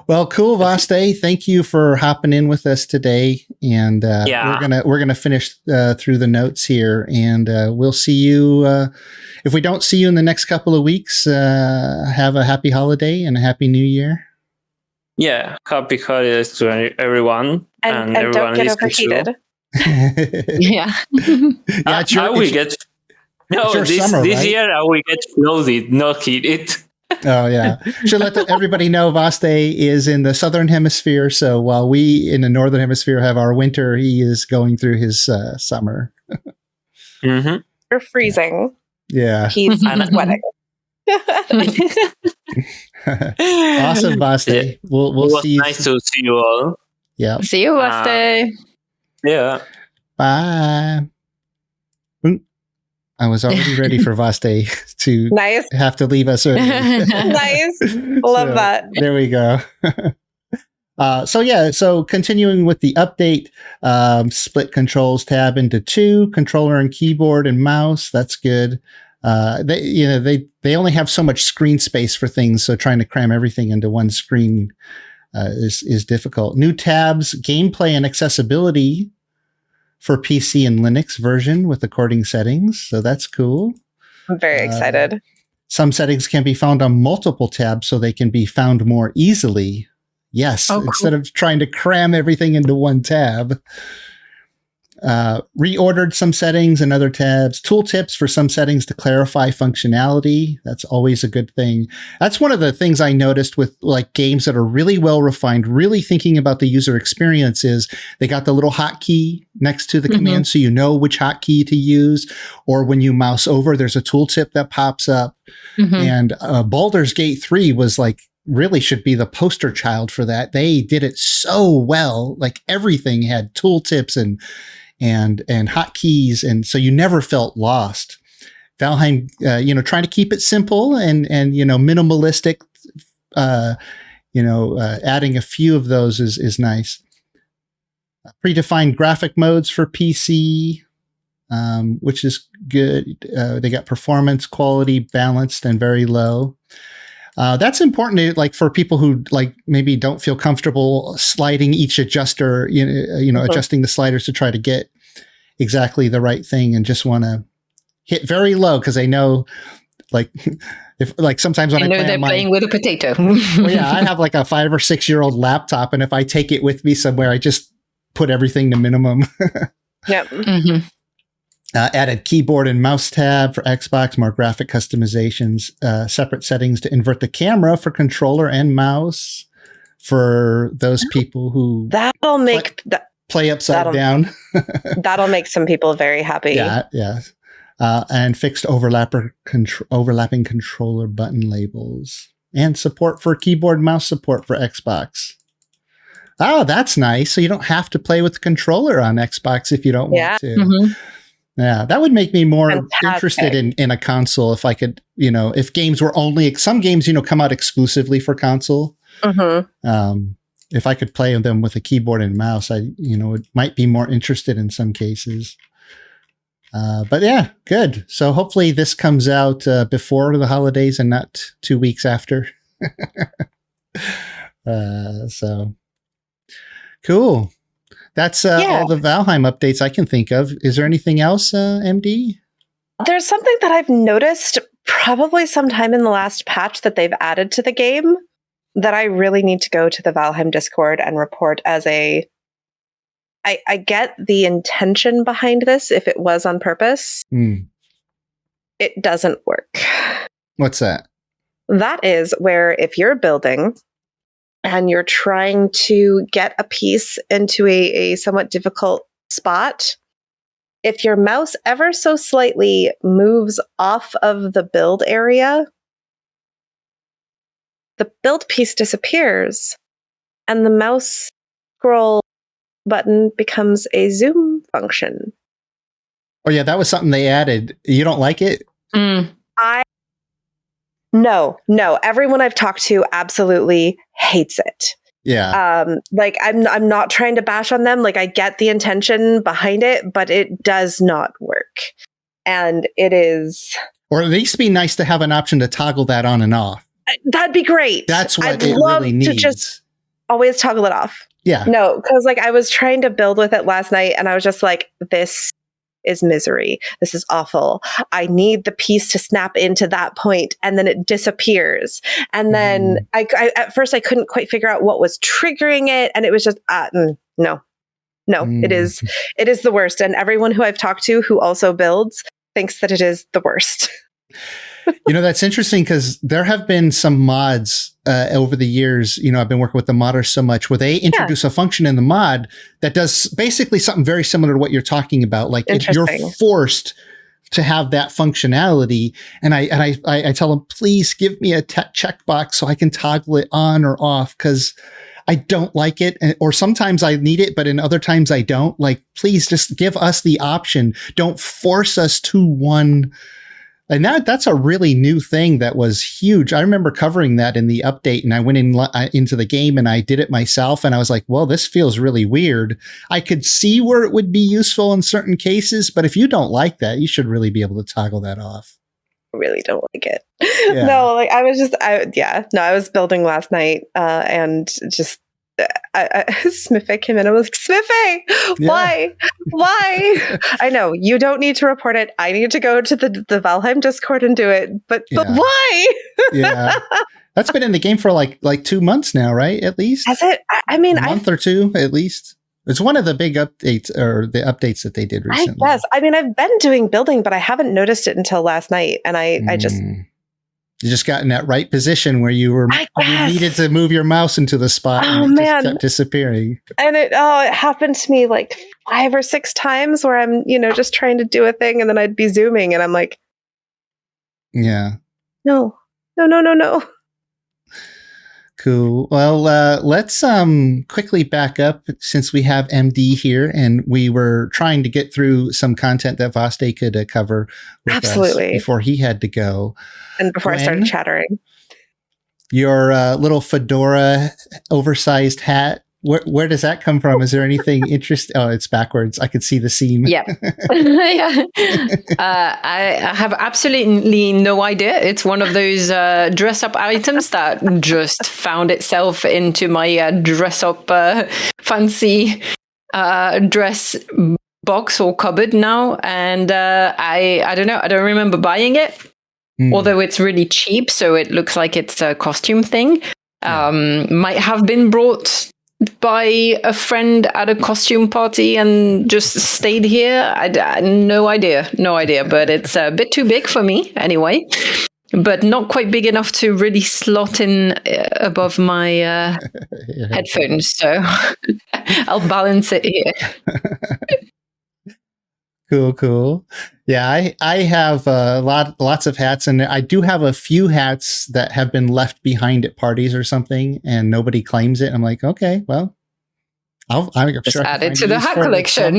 Well, cool, Vaste. Thank you for hopping in with us today, and we're gonna finish through the notes here, and we'll see you. If we don't see you in the next couple of weeks, have a happy holiday and a happy New Year. Yeah, happy holidays to everyone, and everyone don't get listening overheated. Yeah. Yeah, I will get. No, this summer, this right? year I will get flooded, not heated. Oh yeah, should let everybody know Vaste is in the southern hemisphere. So while we in the northern hemisphere have our winter, he is going through his summer. Mm-hmm. You're freezing. Yeah, He's sweating. Awesome, Vaste. Yeah. We'll It was see you. nice to see you all. Yeah. See you, Vaste. Yeah. Bye. I was already ready for Vaste to Nice. have to leave us early. Nice. Love that. There we go. So continuing with the update, split controls tab into 2, controller and keyboard and mouse. That's good. They only have so much screen space for things, so trying to cram everything into one screen is difficult. New tabs, gameplay and accessibility for PC and Linux version with according settings. So that's cool. I'm very excited. Some settings can be found on multiple tabs so they can be found more easily. Yes, instead of trying to cram everything into one tab. Reordered some settings and other tabs. Tooltips for some settings to clarify functionality. That's always a good thing. That's one of the things I noticed with like games that are really well refined, really thinking about the user experience is they got the little hotkey next to the command so you know which hotkey to use. Or when you mouse over, there's a tooltip that pops up. And Baldur's Gate 3 was like, really should be the poster child for that. They did it so well. Like everything had tooltips and hotkeys, and so you never felt lost. Valheim, trying to keep it simple and minimalistic. Adding a few of those is nice. Predefined graphic modes for PC, which is good. They got performance, quality, balanced, and very low. That's important to, like, for people who like maybe don't feel comfortable sliding each adjuster, adjusting the sliders to try to get exactly the right thing and just want to hit very low because they know, like, if like sometimes when I know they're playing with a potato. Well, yeah, I have like a 5 or 6 year old laptop, and if I take it with me somewhere, I just put everything to minimum. Yep. Added keyboard and mouse tab for Xbox, more graphic customizations, separate settings to invert the camera for controller and mouse for those people who that'll make play upside down. That'll make some people very happy. Yeah. And fixed overlapping controller button labels and support for keyboard mouse support for Xbox. Oh, that's nice. So you don't have to play with the controller on Xbox if you don't want to. Yeah, that would make me more interested in a console if I could, if games were only, some games, come out exclusively for console. If I could play them with a keyboard and mouse, I might be more interested in some cases. But yeah, good. So hopefully this comes out before the holidays and not 2 weeks after. So cool. That's all the Valheim updates I can think of. Is there anything else, MD? There's something that I've noticed probably sometime in the last patch that they've added to the game that I really need to go to the Valheim Discord and report as a... I get the intention behind this if it was on purpose. It doesn't work. What's that? That is where if you're building and you're trying to get a piece into a somewhat difficult spot, if your mouse ever so slightly moves off of the build area, the build piece disappears and the mouse scroll button becomes a zoom function. Oh yeah, that was something they added. You don't like it? No. Everyone I've talked to absolutely hates it. Yeah. I'm not trying to bash on them. Like, I get the intention behind it, but it does not work. and it is. Or at least be nice to have an option to toggle that on and off. That'd be great. That's what I'd it love really to needs. just always toggle it off. Yeah. No, because like I was trying to build with it last night, and I was just like, this is misery. This is awful. I need the piece to snap into that point, and then it disappears. And then I at first I couldn't quite figure out what was triggering it, and it was just no. It is the worst. And everyone who I've talked to who also builds thinks that it is the worst. That's interesting because there have been some mods over the years. I've been working with the modders so much where they introduce a function in the mod that does basically something very similar to what you're talking about. Like you're forced to have that functionality. And I tell them, please give me a checkbox so I can toggle it on or off because I don't like it. Or sometimes I need it, but in other times I don't. Like, please just give us the option. Don't force us to one. And that's a really new thing that was huge. I remember covering that in the update, and I went into the game and I did it myself. And I was like, well, this feels really weird. I could see where it would be useful in certain cases, but if you don't like that, you should really be able to toggle that off. I really don't like it. Yeah. No, like I was building last night and just Smiffy came in. I was like, Smiffy, why? I know you don't need to report it. I need to go to the Valheim Discord and do it. But why? Yeah, that's been in the game for like 2 months now, right? At least has it? I mean, a month or two at least. It's one of the big updates or the updates that they did recently. I guess. I mean, I've been doing building, but I haven't noticed it until last night, and I just. You just got in that right position where you needed to move your mouse into the spot and it just kept disappearing. And it happened to me like 5 or 6 times where I'm, just trying to do a thing and then I'd be zooming and I'm like, yeah. No. Cool. Well, let's quickly back up since we have MD here and we were trying to get through some content that Vaste could cover with us before he had to go. And before I started chattering. Your little fedora oversized hat, where does that come from? Is there anything interesting? Oh, it's backwards. I could see the seam. Yeah. I have absolutely no idea. It's one of those dress up items that just found itself into my dress up fancy dress box or cupboard now. And I don't know. I don't remember buying it. Although it's really cheap, so it looks like it's a costume thing. Might have been brought by a friend at a costume party and just stayed here. No idea. But it's a bit too big for me anyway. But not quite big enough to really slot in above my headphones. So I'll balance it here. Cool. Yeah, I have lots of hats, and I do have a few hats that have been left behind at parties or something, and nobody claims it. I'm like, okay, well, I'm just sure add it to the hat collection.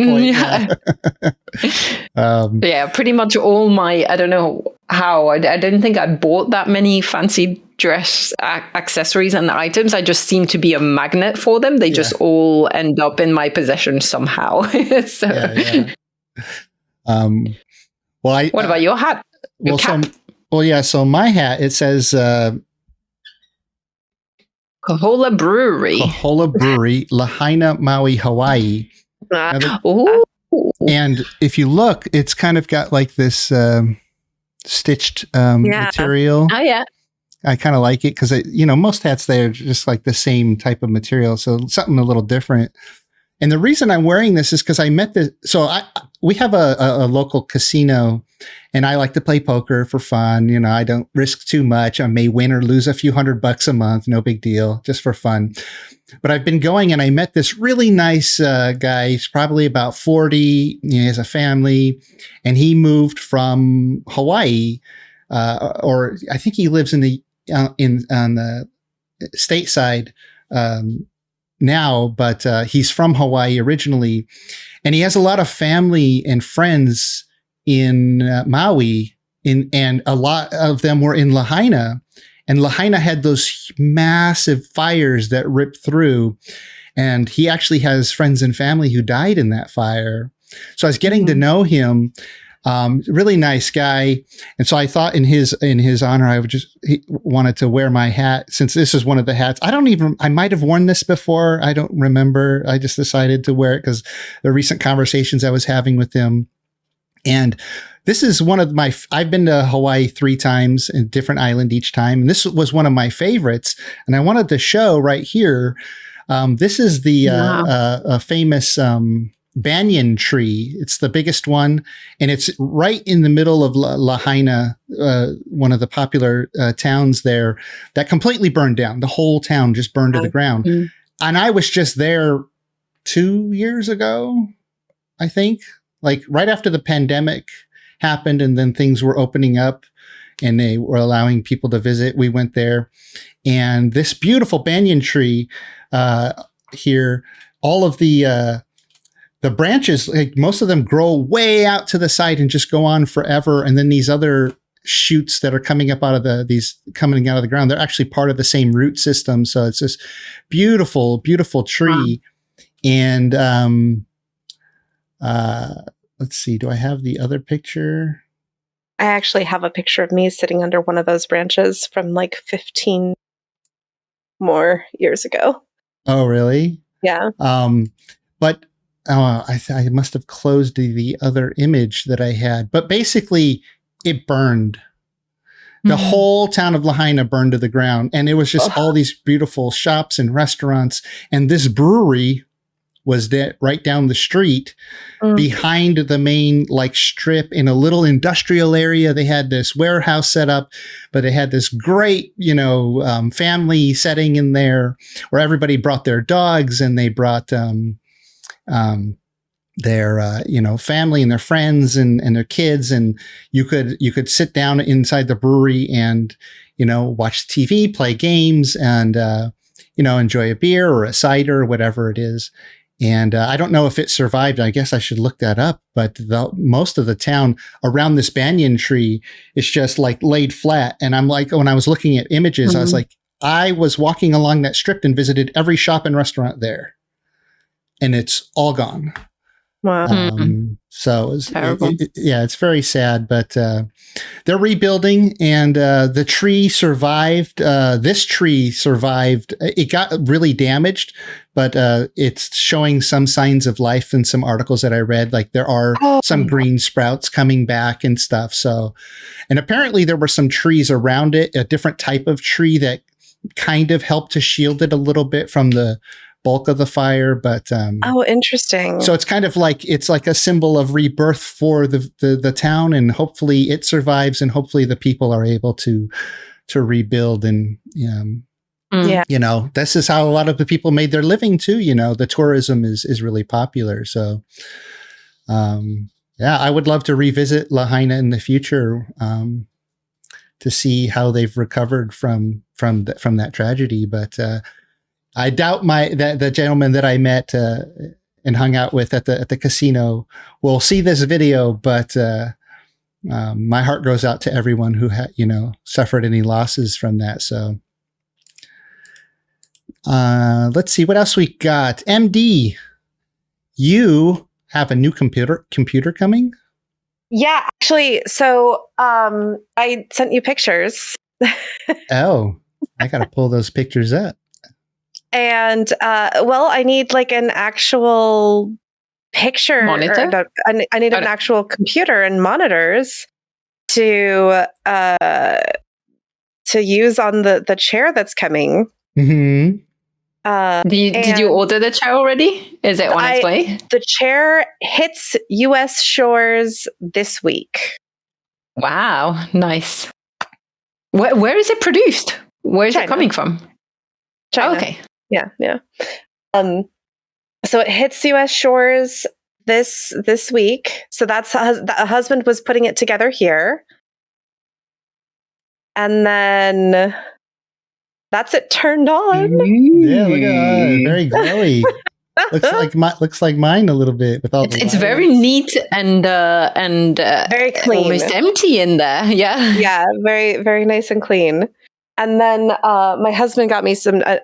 Yeah, pretty much all my. I don't know how. I didn't think I bought that many fancy dress accessories and items. I just seem to be a magnet for them. They just all end up in my possession somehow. So. Yeah. What about your hat? Your cap? So my hat, it says Kahola Brewery, Lahaina, Maui, Hawaii. And if you look, it's kind of got like this stitched material. Oh yeah. I kind of like it because most hats there are just like the same type of material, so something a little different. And the reason I'm wearing this is because I met this. So we have a local casino, and I like to play poker for fun. I don't risk too much. I may win or lose a few $100 a month. No big deal, just for fun. But I've been going, and I met this really nice guy. He's probably about 40. He has a family, and he moved from Hawaii, or I think he lives on the stateside. Now, but he's from Hawaii originally, and he has a lot of family and friends in Maui, and a lot of them were in Lahaina, and Lahaina had those massive fires that ripped through, and he actually has friends and family who died in that fire. So I was getting to know him, Really nice guy. And so I thought in his honor, he wanted to wear my hat, since this is one of the hats. I might have worn this before. I don't remember. I just decided to wear it because the recent conversations I was having with him. And this is I've been to Hawaii 3 times, in a different island each time. And this was one of my favorites. And I wanted to show right here. This is the famous banyan tree. It's the biggest one, and it's right in the middle of Lahaina, one of the popular towns there, that completely burned down. The whole town just burned to the ground. Mm-hmm. And I was just there 2 years ago, I think, like right after the pandemic happened, and then things were opening up and they were allowing people to visit. We went there, and this beautiful banyan tree here, all of the branches, like most of them grow way out to the side and just go on forever. And then these other shoots that are coming up out of coming out of the ground, they're actually part of the same root system. So it's this beautiful, beautiful tree. Wow. And let's see, do I have the other picture? I actually have a picture of me sitting under one of those branches from like 15 more years ago. Oh, really? Yeah. But I must have closed the other image that I had. But basically, it burned. The whole town of Lahaina burned to the ground. And it was just all these beautiful shops and restaurants. And this brewery was right down the street behind the main strip in a little industrial area. They had this warehouse set up, but they had this great, family setting in there where everybody brought their dogs, and they brought their family and their friends and their kids, and you could sit down inside the brewery and watch TV, play games, and enjoy a beer or a cider or whatever it is. And I don't know if it survived. I guess I should look that up. But most of the town around this banyan tree is just laid flat. And I'm like, when I was looking at images, I was like, I was walking along that strip and visited every shop and restaurant there, and it's all gone. Wow. So it's very sad, but they're rebuilding, and the tree survived. This tree survived. It got really damaged, but it's showing some signs of life in some articles that I read. Like there are some green sprouts coming back and stuff. So, and apparently there were some trees around it, a different type of tree that kind of helped to shield it a little bit from the bulk of the fire, but interesting. So it's kind of it's like a symbol of rebirth for the town, and hopefully it survives, and hopefully the people are able to rebuild. And this is how a lot of the people made their living too. The tourism is really popular. So I would love to revisit Lahaina in the future to see how they've recovered from that tragedy, but I doubt the gentleman that I met and hung out with at the casino will see this video, but my heart goes out to everyone who suffered any losses from that. So let's see what else we got. MD, you have a new computer coming? Yeah, actually. So I sent you pictures. Oh, I got to pull those pictures up. And I need an actual picture monitor. I need an actual computer and monitors to use on the chair that's coming. Mm-hmm. Did you order the chair already? Is it on its way? The chair hits U.S. shores this week. Wow, nice. Where is it produced? Where is China. It coming from? China. Oh, okay. Yeah. So it hits U.S. shores this week. So that's a husband was putting it together here, and then that's it turned on. Yeah, look at that. Very glowy. looks like mine a little bit with all it's very neat and very clean, almost empty in there. Yeah. Yeah, very very nice and clean. And then my husband got me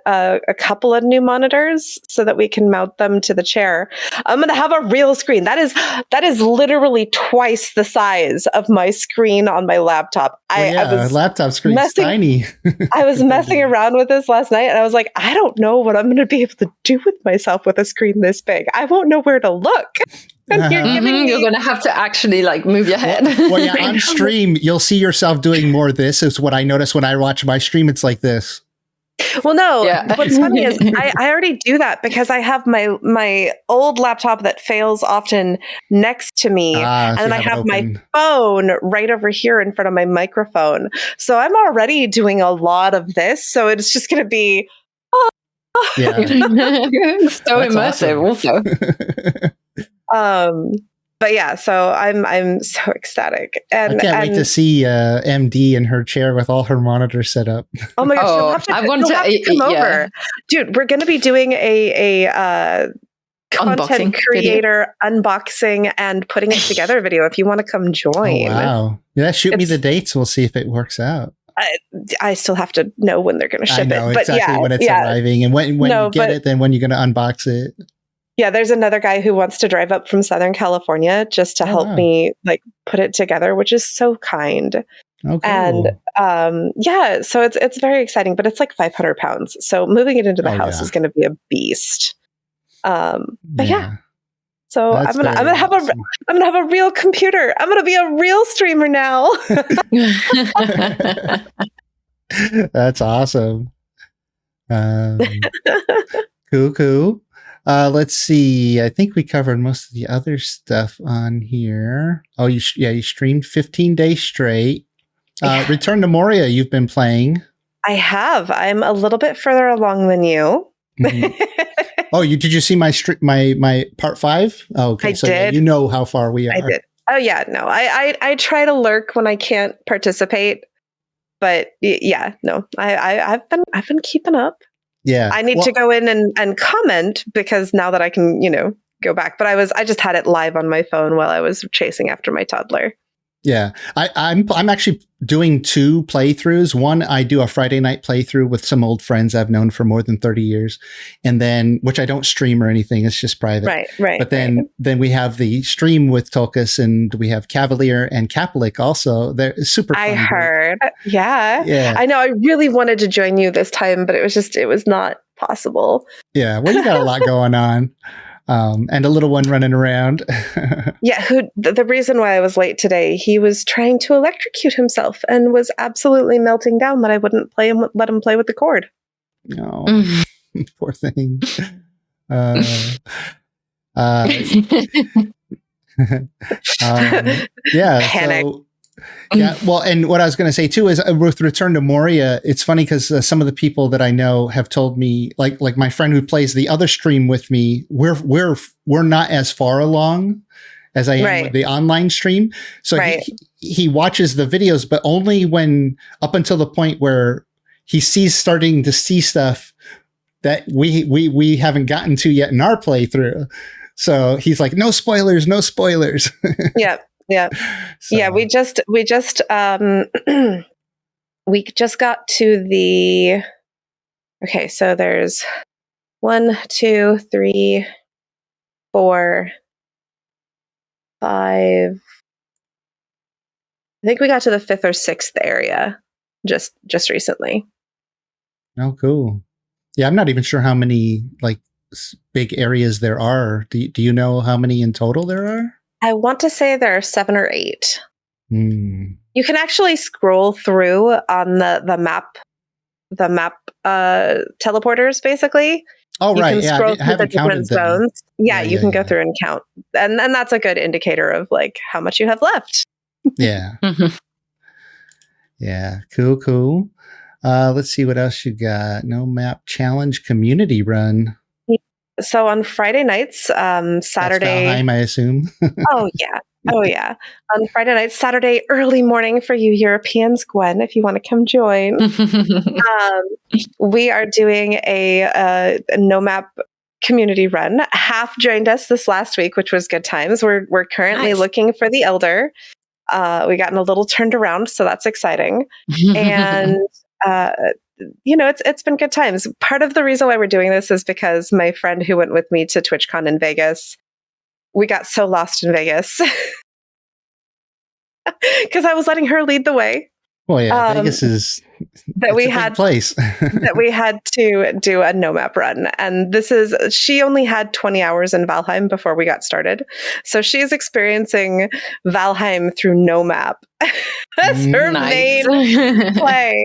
a couple of new monitors so that we can mount them to the chair. I'm going to have a real screen. That is literally twice the size of my screen on my laptop. I was laptop screen's tiny. I was messing around with this last night, and I was like, I don't know what I'm going to be able to do with myself with a screen this big. I won't know where to look. You're going to have to actually like move your head. Well, yeah, on stream, you'll see yourself doing more of this. Is what I notice when I watch my stream. It's like this. Well, no, what's funny is I already do that because I have my old laptop that fails often next to me. And then I have my phone right over here in front of my microphone. So I'm already doing a lot of this. So it's just going to be so immersive also. But yeah, so I'm so ecstatic, and I can't wait to see MD in her chair with all her monitors set up. Oh my gosh, you'll have to come over, dude. We're going to be doing a content creator unboxing and putting it together video. If you want to come join, wow, shoot me the dates. We'll see if it works out. I still have to know when they're going to ship it, but exactly when it's arriving, and when you get it, then when you're going to unbox it. Yeah, there's another guy who wants to drive up from Southern California just to help me like put it together, which is so kind. Okay. And so it's very exciting, but it's like 500 pounds. So moving it into the house is going to be a beast. But so I'm gonna have a real computer. I'm gonna be a real streamer now. That's awesome. Cool. Let's see. I think we covered most of the other stuff on here. Oh, you streamed 15 days straight. Return to Moria. You've been playing. I have. I'm a little bit further along than you. Mm-hmm. Oh, did you see my part 5? Oh, okay. I did. You know how far we are. I did. Oh yeah, no. I try to lurk when I can't participate, but I've been keeping up. Yeah. I need to go in and comment because now that I can, go back. But I just had it live on my phone while I was chasing after my toddler. Yeah. I'm actually doing 2 playthroughs. One, I do a Friday night playthrough with some old friends I've known for more than 30 years. And then, which I don't stream or anything, it's just private. Right. But then we have the stream with Tulkas, and we have Cavalier and Capulik also. They're super fun. I heard. Yeah. I know. I really wanted to join you this time, but it was not possible. Yeah. Well, you got a lot going on. And a little one running around. Yeah, the reason why I was late today, he was trying to electrocute himself and was absolutely melting down that I wouldn't let him play with the cord. No, poor thing. Panic. So, yeah, well, and what I was going to say too is with Return to Moria, it's funny because some of the people that I know have told me, like my friend who plays the other stream with me, we're not as far along as I am with the online stream. So he watches the videos, but only when up until the point where he's starting to see stuff that we haven't gotten to yet in our playthrough. So he's like, no spoilers. Yeah. Yeah. So. Yeah. We just got to the, okay. So there's 1, 2, 3, 4, 5. I think we got to the 5th or 6th area just recently. Oh, cool. Yeah. I'm not even sure how many like big areas there are. Do you know how many in total there are? I want to say there are 7 or 8. You can actually scroll through on the map teleporters, basically. Oh, right. You can scroll through the different zones. Yeah, you can go through and count. And that's a good indicator of like how much you have left. Yeah. Yeah. Cool. Let's see what else you got. No map challenge community run. So on Friday nights, Saturday. That's Valheim, I assume. Oh yeah. On Friday nights, Saturday early morning for you Europeans, Gwen, if you want to come join. We are doing a no map community run. Half joined us this last week, which was good times. We're currently looking for the Elder. We gotten a little turned around, so that's exciting. And It's been good times. Part of the reason why we're doing this is because my friend who went with me to TwitchCon in Vegas, we got so lost in Vegas because I was letting her lead the way. Well, yeah, Vegas is that we a had big place. that we had to do a no map run, and she only had 20 hours in Valheim before we got started, so she's experiencing Valheim through no map as her main play.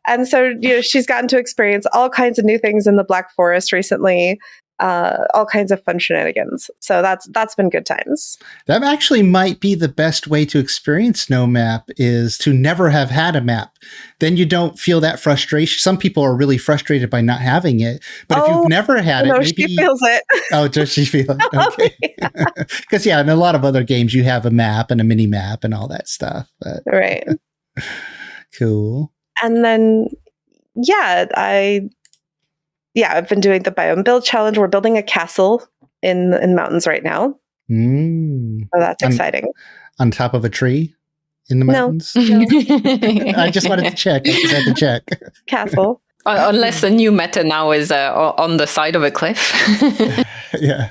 And so, she's gotten to experience all kinds of new things in the Black Forest recently, all kinds of fun shenanigans. So that's been good times. That actually might be the best way to experience no map, is to never have had a map. Then you don't feel that frustration. Some people are really frustrated by not having it, but if you've never had it, maybe she feels it. Oh, does she feel it? Okay. Because in a lot of other games you have a map and a mini map and all that stuff. But. Right. Cool. And then, I've been doing the biome build challenge. We're building a castle in mountains right now. So that's exciting. On top of a tree in the mountains? No. I just wanted to check. I just had to check. Castle. Unless the new meta now is on the side of a cliff. Yeah.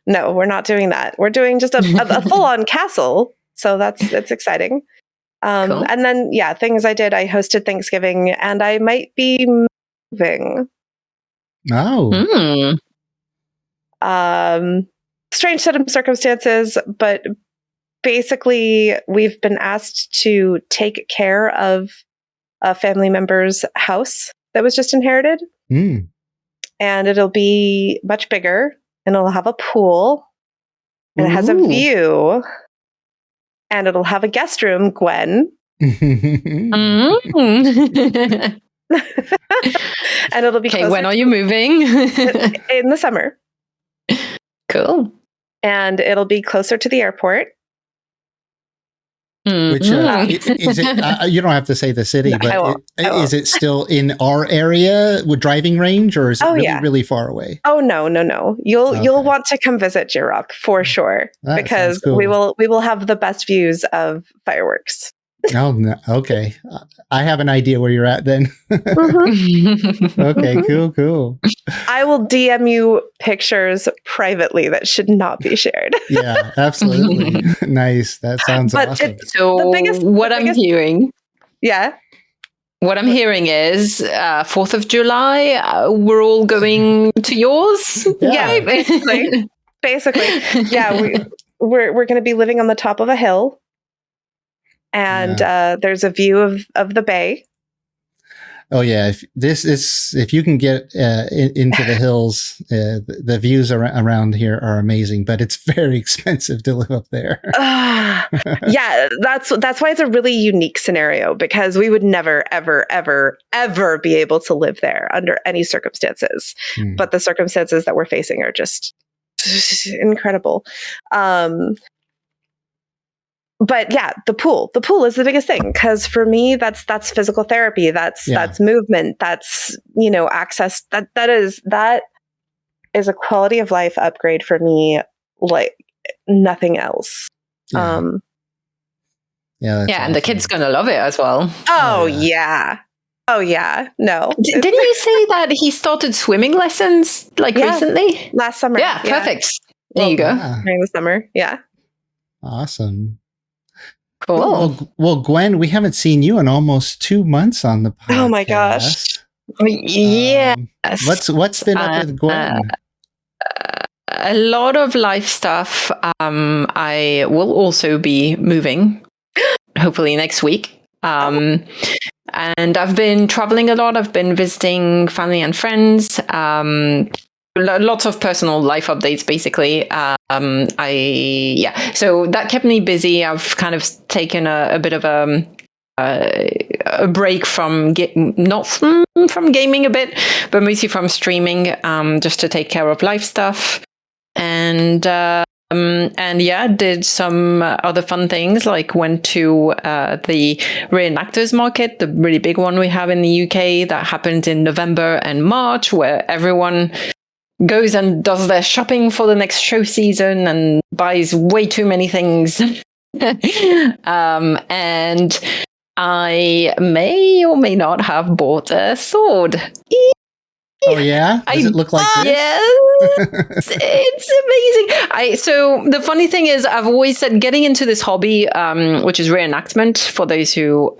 No, we're not doing that. We're doing just a full-on castle. So that's exciting. Cool. And then, things I did. I hosted Thanksgiving, and I might be moving. Oh. Strange set of circumstances, but basically we've been asked to take care of a family member's house that was just inherited. And it'll be much bigger, and it'll have a pool, and it has a view. And it'll have a guest room, Gwen. And it'll be okay. When are you moving? In the summer. Cool. And it'll be closer to the airport. Which is it? You don't have to say the city, but is it still in our area with driving range, or is it really far away? Oh no! You'll want to come visit Jirok for sure, because cool. we will have the best views of fireworks. Oh, no. Okay. I have an idea where you're at then. Okay, cool. I will DM you pictures privately that should not be shared. Yeah, absolutely. Nice. That sounds awesome. So what I'm hearing... Yeah? What I'm hearing is 4th of July, we're all going to yours? Yeah, basically. Yeah, we're going to be living on the top of a hill. And there's a view of the bay. Oh yeah, if you can get into the hills, the views around here are amazing. But it's very expensive to live up there. Yeah, that's why it's a really unique scenario, because we would never, ever, ever, ever be able to live there under any circumstances. But the circumstances that we're facing are just incredible. But the pool is the biggest thing, because for me, that's physical therapy. That's movement. That's, access. That is a quality of life upgrade for me, like nothing else. Awesome. And the kid's going to love it as well. Oh yeah. No. Didn't you say that he started swimming lessons recently? Last summer. Yeah, perfect. There you go. During the summer. Yeah. Awesome. Cool. Well, Gwen, we haven't seen you in almost 2 months on the podcast. Oh my gosh. Yes. What's been up with Gwen? A lot of life stuff. I will also be moving, hopefully next week. And I've been traveling a lot. I've been visiting family and friends. Lots of personal life updates, basically. So that kept me busy. I've kind of taken a bit of a break from not from gaming a bit, but mostly from streaming, just to take care of life stuff. And did some other fun things, like went to the reenactors market, the really big one we have in the UK that happens in November and March, where everyone goes and does their shopping for the next show season and buys way too many things. And I may or may not have bought a sword. Oh yeah? Does it look like this? Yes, it's amazing. So the funny thing is, I've always said getting into this hobby, which is reenactment. For those who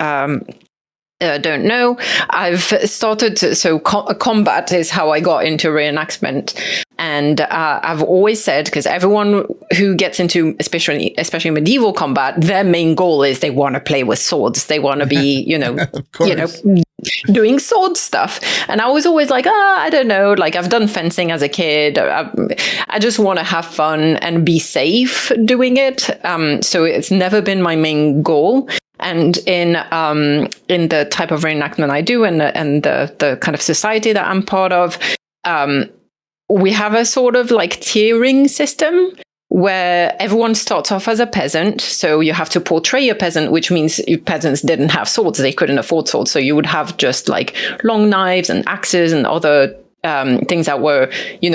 don't know, I've started. So combat is how I got into reenactment, and I've always said, because everyone who gets into especially medieval combat, their main goal is they want to play with swords. They want to be, doing sword stuff. And I was always like, I don't know, like I've done fencing as a kid. I just want to have fun and be safe doing it. So it's never been my main goal. And in the type of reenactment I do and the kind of society that I'm part of, we have a sort of like tiering system where everyone starts off as a peasant. So you have to portray a peasant, which means peasants didn't have swords. They couldn't afford swords. So you would have just like long knives and axes and other things that were,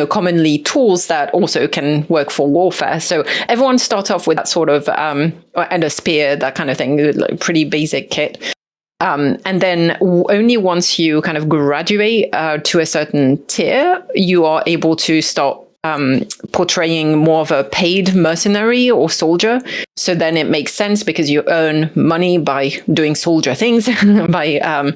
commonly tools that also can work for warfare. So everyone starts off with that sort of, and a spear, that kind of thing, like pretty basic kit. And then only once you kind of graduate to a certain tier, you are able to start portraying more of a paid mercenary or soldier. So then it makes sense because you earn money by doing soldier things, by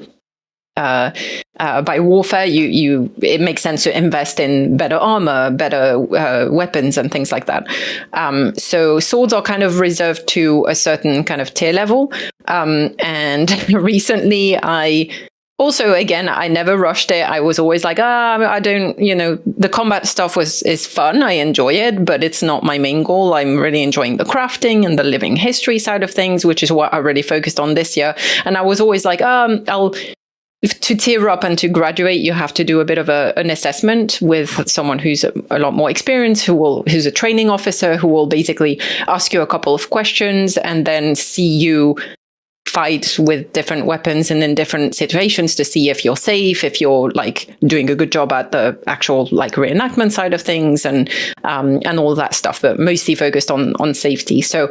warfare. It makes sense to invest in better armor, better weapons, and things like that. So swords are kind of reserved to a certain kind of tier level. And recently also, again, I never rushed it. I was always like, I don't, the combat stuff is fun. I enjoy it, but it's not my main goal. I'm really enjoying the crafting and the living history side of things, which is what I really focused on this year. And I was always like, to tier up and to graduate, you have to do a bit of an assessment with someone who's a lot more experienced, who's a training officer, who will basically ask you a couple of questions and then see you fight with different weapons and in different situations to see if you're safe, if you're like doing a good job at the actual like reenactment side of things and all that stuff, but mostly focused on safety. So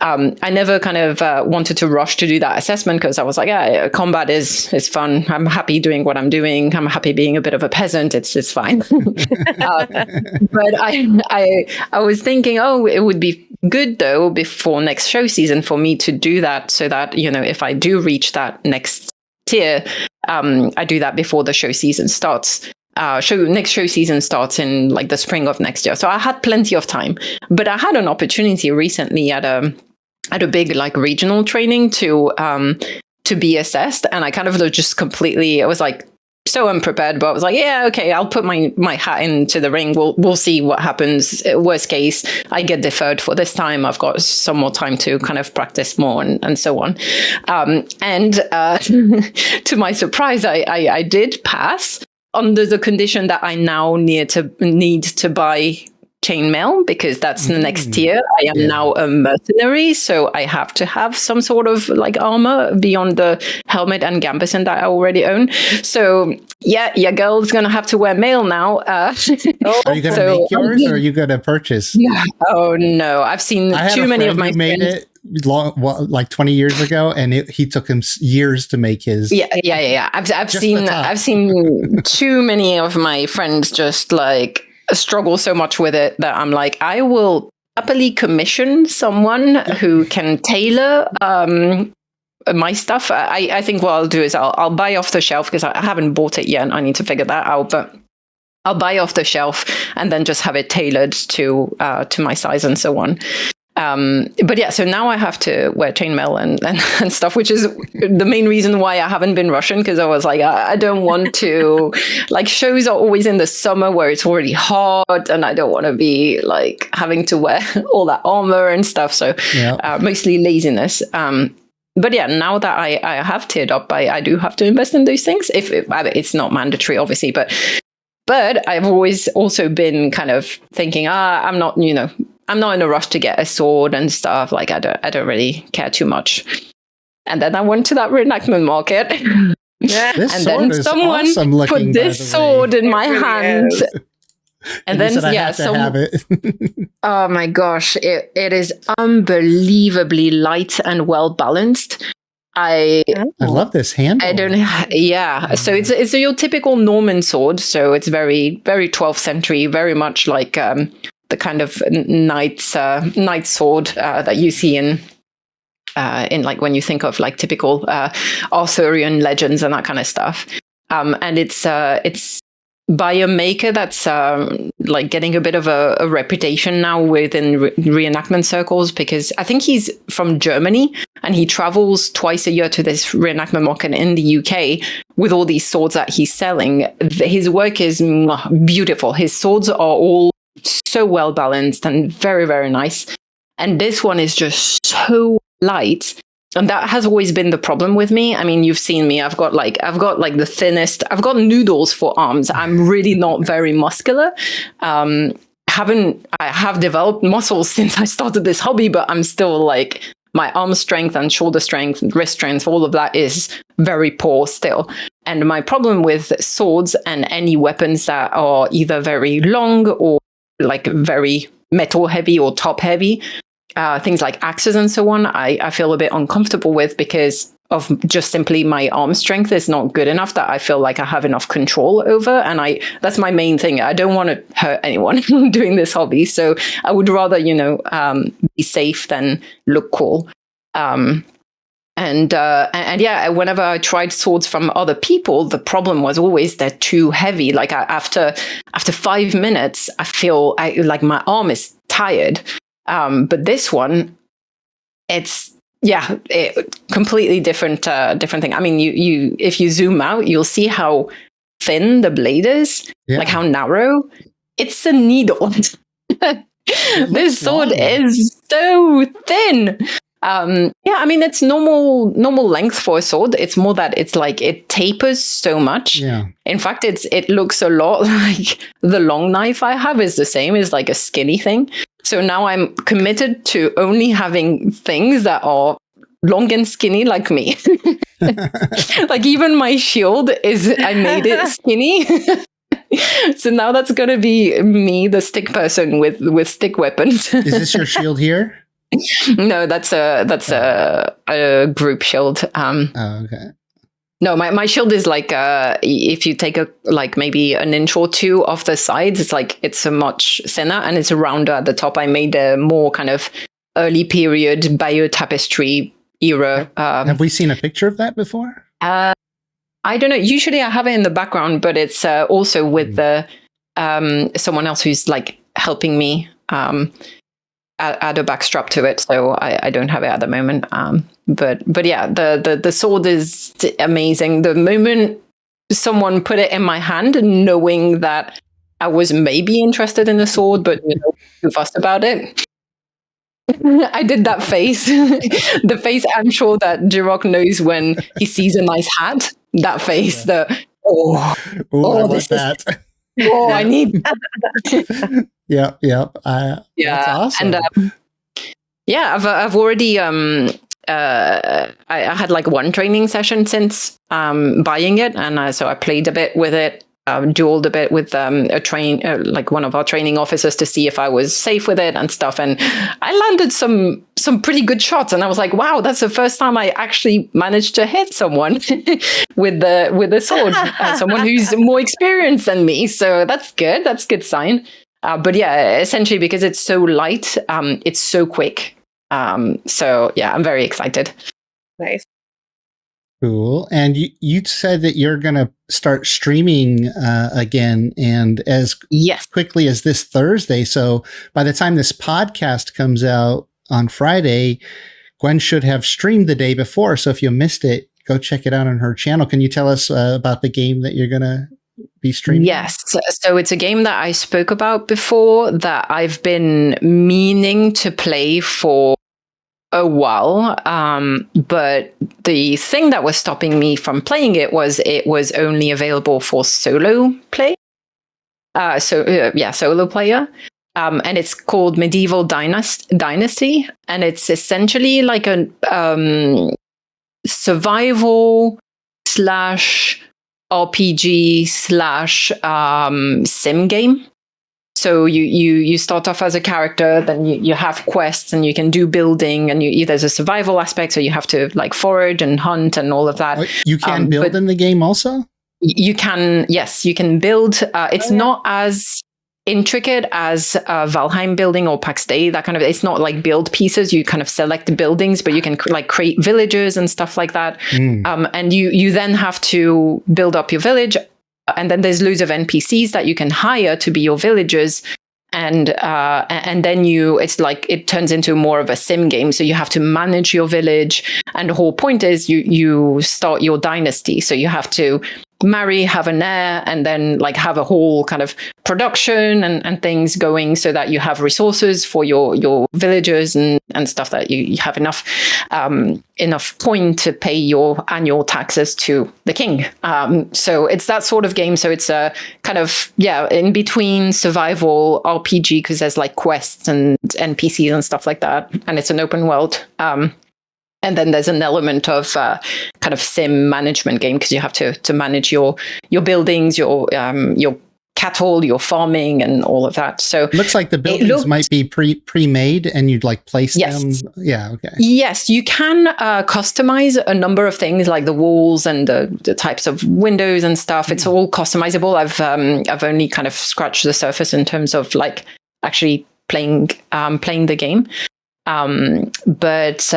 I never kind of wanted to rush to do that assessment because I was like, combat is fun. I'm happy doing what I'm doing. I'm happy being a bit of a peasant. It's fine. But I was thinking, it would be good though before next show season for me to do that, so that if I do reach that next tier, I do that before the show season starts. Next show season starts in like the spring of next year, so I had plenty of time. But I had an opportunity recently at a big like regional training to be assessed, and I kind of just completely, I was like so unprepared, but I was like, okay, I'll put my hat into the ring. We'll see what happens. Worst case, I get deferred for this time. I've got some more time to kind of practice more and so on. And to my surprise, I did pass under the condition that I now need to buy chainmail, because that's the next tier. I am now a mercenary, so I have to have some sort of like armor beyond the helmet and gambeson that I already own. So your girl's gonna have to wear mail now. Are you gonna make yours, or are you gonna purchase? Oh no, I've seen too many of my made friends. It like 20 years ago, and he took him years to make his. Yeah. I've seen too many of my friends just like struggle so much with it that I'm like, I will happily commission someone who can tailor my stuff. I think what I'll do is I'll buy off the shelf, because I haven't bought it yet. I need to figure that out, but I'll buy off the shelf and then just have it tailored to my size and so on. But yeah, so now I have to wear chainmail and stuff, which is the main reason why I haven't been rushing, because I was like, I don't want to, like, shows are always in the summer where it's already hot, and I don't want to be like having to wear all that armor and stuff. So mostly laziness. But yeah, now that I have tiered up, I do have to invest in those things. If it's not mandatory, obviously, but I've always also been kind of thinking, I'm not in a rush to get a sword and stuff. Like, I don't really care too much. And then I went to that reenactment market. This and sword then is someone awesome looking, put this sword in my hand. And then have it. Oh my gosh, it is unbelievably light and well balanced. I love this handle. I don't. Yeah. So it's your typical Norman sword. So it's very, very 12th century, very much like the kind of knight sword that you see in like when you think of like typical Arthurian legends and that kind of stuff. And it's by a maker that's like getting a bit of a reputation now within reenactment circles, because I think he's from Germany and he travels twice a year to this reenactment market in the UK with all these swords that he's selling. His work is beautiful. His swords are all so well balanced and very, very nice. And this one is just so light. And that has always been the problem with me. I mean, you've seen me. I've got like the thinnest. I've got noodles for arms. I'm really not very muscular. I have developed muscles since I started this hobby, but I'm still like my arm strength and shoulder strength and wrist strength. All of that is very poor still. And my problem with swords and any weapons that are either very long or like very metal heavy or top heavy, things like axes and so on, I feel a bit uncomfortable with, because of just simply my arm strength is not good enough that I feel like I have enough control over. And that's my main thing. I don't want to hurt anyone doing this hobby. So I would rather, be safe than look cool. And yeah, whenever I tried swords from other people, the problem was always they're too heavy. Like after 5 minutes, I feel like my arm is tired. But this one, it's completely different thing. I mean, you if you zoom out, you'll see how thin the blade is, like how narrow. It's a needle. This sword is so thin. I mean, it's normal length for a sword. It's more that it's like it tapers so much. Yeah. In fact, it looks a lot like the long knife I have is the same. It's like a skinny thing. So now I'm committed to only having things that are long and skinny like me. Like even my shield I made it skinny. So now that's going to be me, the stick person with stick weapons. Is this your shield here? No, that's a group shield. Okay. No, my shield is like if you take maybe an inch or two off the sides, it's a much thinner and it's rounder at the top. I made a more kind of early period Bayeux tapestry era. Have we seen a picture of that before? I don't know. Usually I have it in the background, but it's also with the someone else who's like helping me add a backstrap to it, so I don't have it at the moment. But yeah, the sword is amazing. The moment someone put it in my hand, knowing that I was maybe interested in the sword, but too fussed about it, I did that face. The face I'm sure that Jirok knows when he sees a nice hat. That face, I want that. I need. Yeah. That's awesome. And I've already I had like one training session since buying it, and so I played a bit with it, dueled a bit with like one of our training officers to see if I was safe with it and stuff, and I landed some pretty good shots, and I was like, wow, that's the first time I actually managed to hit someone with the sword, someone who's more experienced than me. So that's good sign. But yeah, essentially because it's so light, it's so quick. So yeah, I'm very excited. Nice. Cool. And you said that you're going to start streaming again, and as quickly as this Thursday. So by the time this podcast comes out on Friday, Gwen should have streamed the day before. So if you missed it, go check it out on her channel. Can you tell us about the game that you're going to be streaming? Yes. So it's a game that I spoke about before that I've been meaning to play for a while, but the thing that was stopping me from playing it was only available for solo play. Solo player. And it's called Medieval Dynasty, and it's essentially like a survival / RPG / sim game. So you start off as a character, then you have quests and you can do building, and there's a survival aspect, so you have to like forage and hunt and all of that. You can build in the game also? You can, yes, you can build. It's not as intricate as Valheim building or Pax Dei, that kind of, it's not like build pieces. You kind of select the buildings, but you can like create villages and stuff like that. And you then have to build up your village. And then there's loads of NPCs that you can hire to be your villagers. And then it's like it turns into more of a sim game. So you have to manage your village. And the whole point is you start your dynasty. So you have to marry, have an heir, and then like have a whole kind of production and things going so that you have resources for your villagers and stuff, that you have enough coin to pay your annual taxes to the king. So it's that sort of game. So it's a kind of, in between survival RPG, because there's like quests and NPCs and stuff like that. And it's an open world. And then there's an element of kind of sim management game, because you have to manage your buildings, your cattle, your farming, and all of that. So looks like the buildings might be pre-made, and you'd like place them. Yeah. Okay. Yes, you can customize a number of things, like the walls and the types of windows and stuff. It's all customizable. I've only kind of scratched the surface in terms of like actually playing the game. But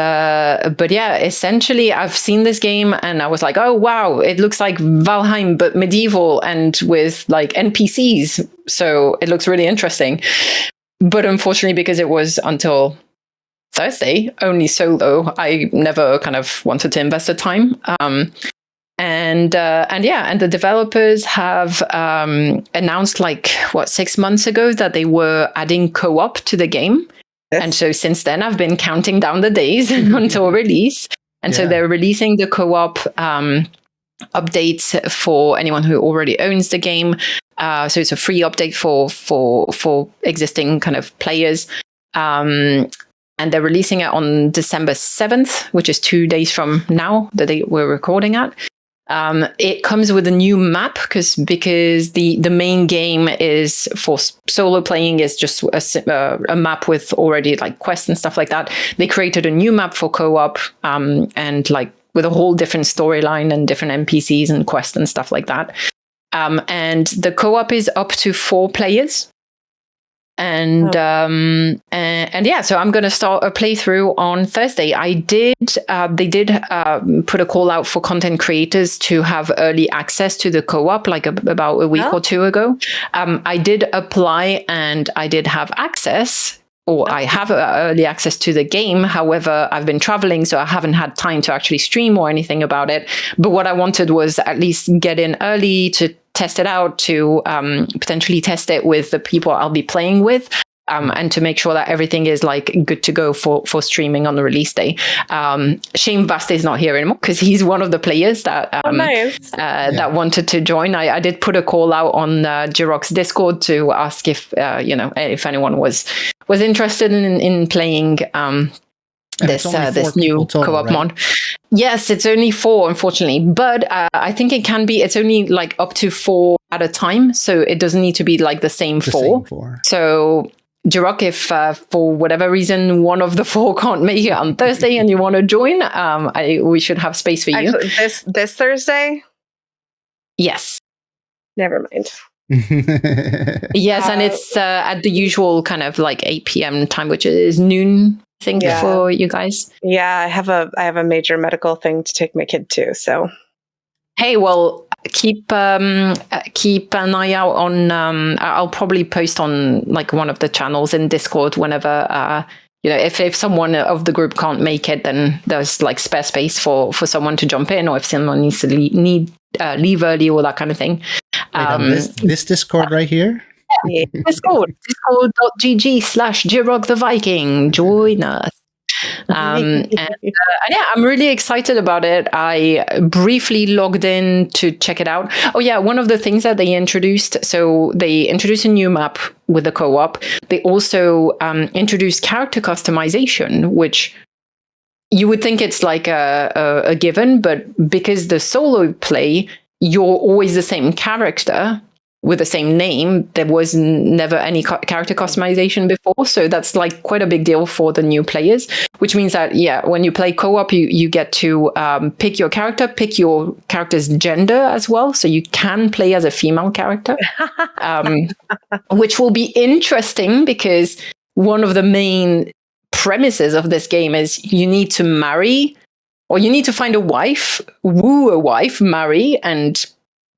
yeah, essentially I've seen this game and I was like, oh wow, it looks like Valheim but medieval and with like NPCs, so it looks really interesting. But unfortunately, because it was until Thursday only solo, I never kind of wanted to invest the time. And the developers have announced like 6 months ago that they were adding co-op to the game. Yes. And so since then, I've been counting down the days until release. And so they're releasing the co-op updates for anyone who already owns the game. So it's a free update for existing kind of players. And they're releasing it on December 7th, which is 2 days from now, the date we're recording at. It comes with a new map because the main game is for solo playing is just a map with already like quests and stuff like that. They created a new map for co-op and like with a whole different storyline and different NPCs and quests and stuff like that. And the co-op is up to 4 players. And so I'm going to start a playthrough on Thursday. They did put a call out for content creators to have early access to the co-op like about a week or two ago. I did apply and I did have access, or I have early access to the game. However, I've been traveling, so I haven't had time to actually stream or anything about it. But what I wanted was at least get in early to test it out, to potentially test it with the people I'll be playing with, and to make sure that everything is like good to go for streaming on the release day. Shane Vast is not here anymore because he's one of the players that that wanted to join. I did put a call out on Jirok's Discord to ask if anyone was interested in playing this new total, co-op mod. Yes, it's only 4, unfortunately, but I think it can be. It's only like up to 4 at a time, so it doesn't need to be like the same 4. So, Jirok, if for whatever reason one of the 4 can't make it on Thursday and you want to join, we should have space for you. Actually, this Thursday? Yes. Never mind. Yes, and it's at the usual kind of like 8 p.m. time, which is noon. I think for you guys. Yeah, I have a major medical thing to take my kid to. So, hey, well, keep an eye out on. I'll probably post on like one of the channels in Discord whenever. If someone of the group can't make it, then there's like spare space for someone to jump in, or if someone needs to leave early or that kind of thing. This Discord right here. Yeah, Discord.gg/Jirok the Viking. Join us. I'm really excited about it. I briefly logged in to check it out. Oh yeah, one of the things that they introduced, so they introduced a new map with the co-op. They also introduced character customization, which you would think it's like a given, but because the solo play, you're always the same character. with the same name, there was never any character customization before. So that's like quite a big deal for the new players, which means that, when you play co-op, you get to pick your character's gender as well. So you can play as a female character, which will be interesting because one of the main premises of this game is you need to marry, or you need to find a wife, woo a wife, marry, and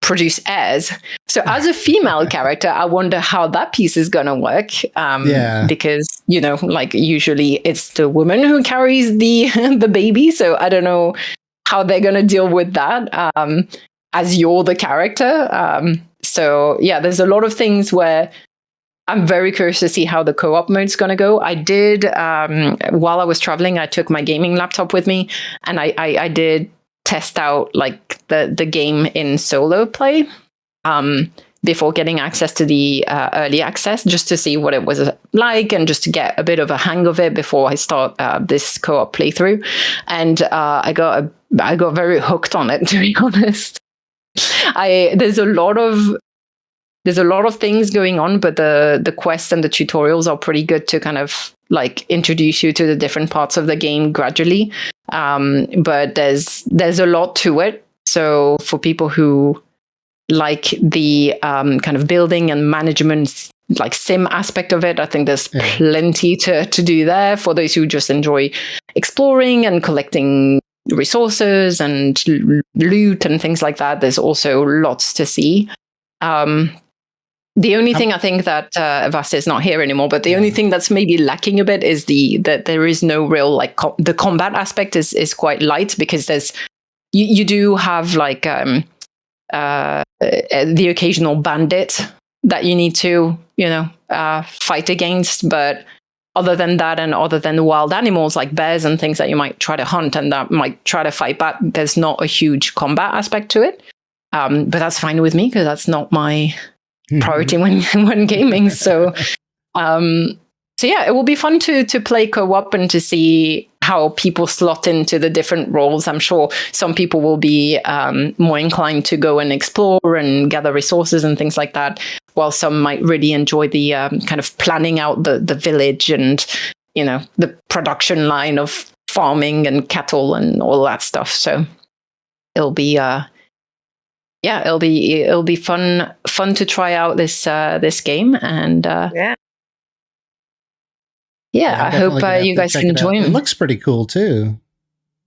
produce heirs. So as a female character, I wonder how that piece is going to work. Because, like usually it's the woman who carries the baby. So I don't know how they're going to deal with that as you're the character. There's a lot of things where I'm very curious to see how the co-op mode is going to go. I did, while I was traveling, I took my gaming laptop with me, and I did test out like the game in solo play before getting access to the early access, just to see what it was like and just to get a bit of a hang of it before I start this co-op playthrough. And I got very hooked on it, to be honest. There's a lot of things going on, but the quests and the tutorials are pretty good to kind of like introduce you to the different parts of the game gradually. But there's a lot to it. So for people who like the kind of building and management, like sim aspect of it, I think there's plenty to do there. For those who just enjoy exploring and collecting resources and loot and things like that, there's also lots to see. The only thing I think that Vasa is not here anymore, but the only thing that's maybe lacking a bit is that there is no real like the combat aspect is quite light, because there's you do have like the occasional bandit that you need to fight against, but other than that, and other than the wild animals like bears and things that you might try to hunt and that might try to fight back, there's not a huge combat aspect to it. But that's fine with me because that's not my priority when gaming. So it will be fun to play co-op and to see how people slot into the different roles. I'm sure some people will be more inclined to go and explore and gather resources and things like that, while some might really enjoy the kind of planning out the village and the production line of farming and cattle and all that stuff. So it'll be it'll be fun to try out this game, and I hope you guys can enjoy it. It looks pretty cool too.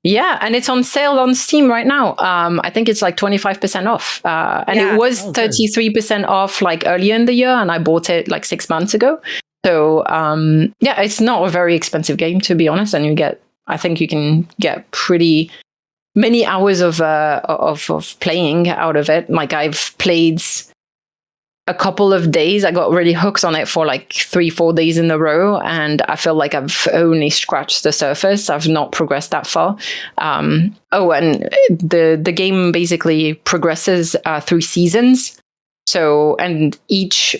Yeah, and it's on sale on Steam right now. I think it's like 25% off, and it was 33% off like earlier in the year, and I bought it like 6 months ago. So it's not a very expensive game, to be honest, and I think you can get pretty many hours of playing out of it. Like I've played a couple of days. I got really hooked on it for like 3-4 days in a row, and I feel like I've only scratched the surface. I've not progressed that far. And the game basically progresses through seasons. So each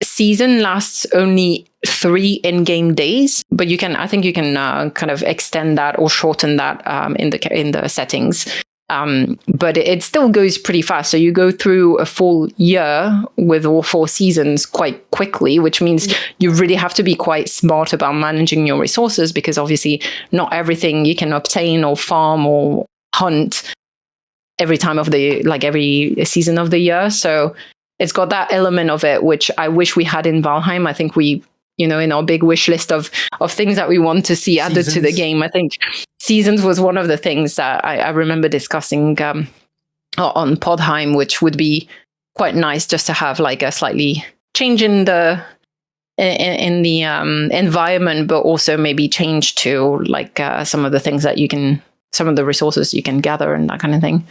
season lasts only 3 in-game days, but I think you can kind of extend that or shorten that in the settings. But it still goes pretty fast. So you go through a full year with all 4 seasons quite quickly, which means you really have to be quite smart about managing your resources, because obviously not everything you can obtain or farm or hunt every time of every season of the year. So it's got that element of it, which I wish we had in Valheim. I think we, in our big wish list of things that we want to see added to the game, I think seasons was one of the things that I remember discussing on Podheim, which would be quite nice just to have like a slightly change in the environment, but also maybe change to like some of the things that some of the resources you can gather and that kind of thing.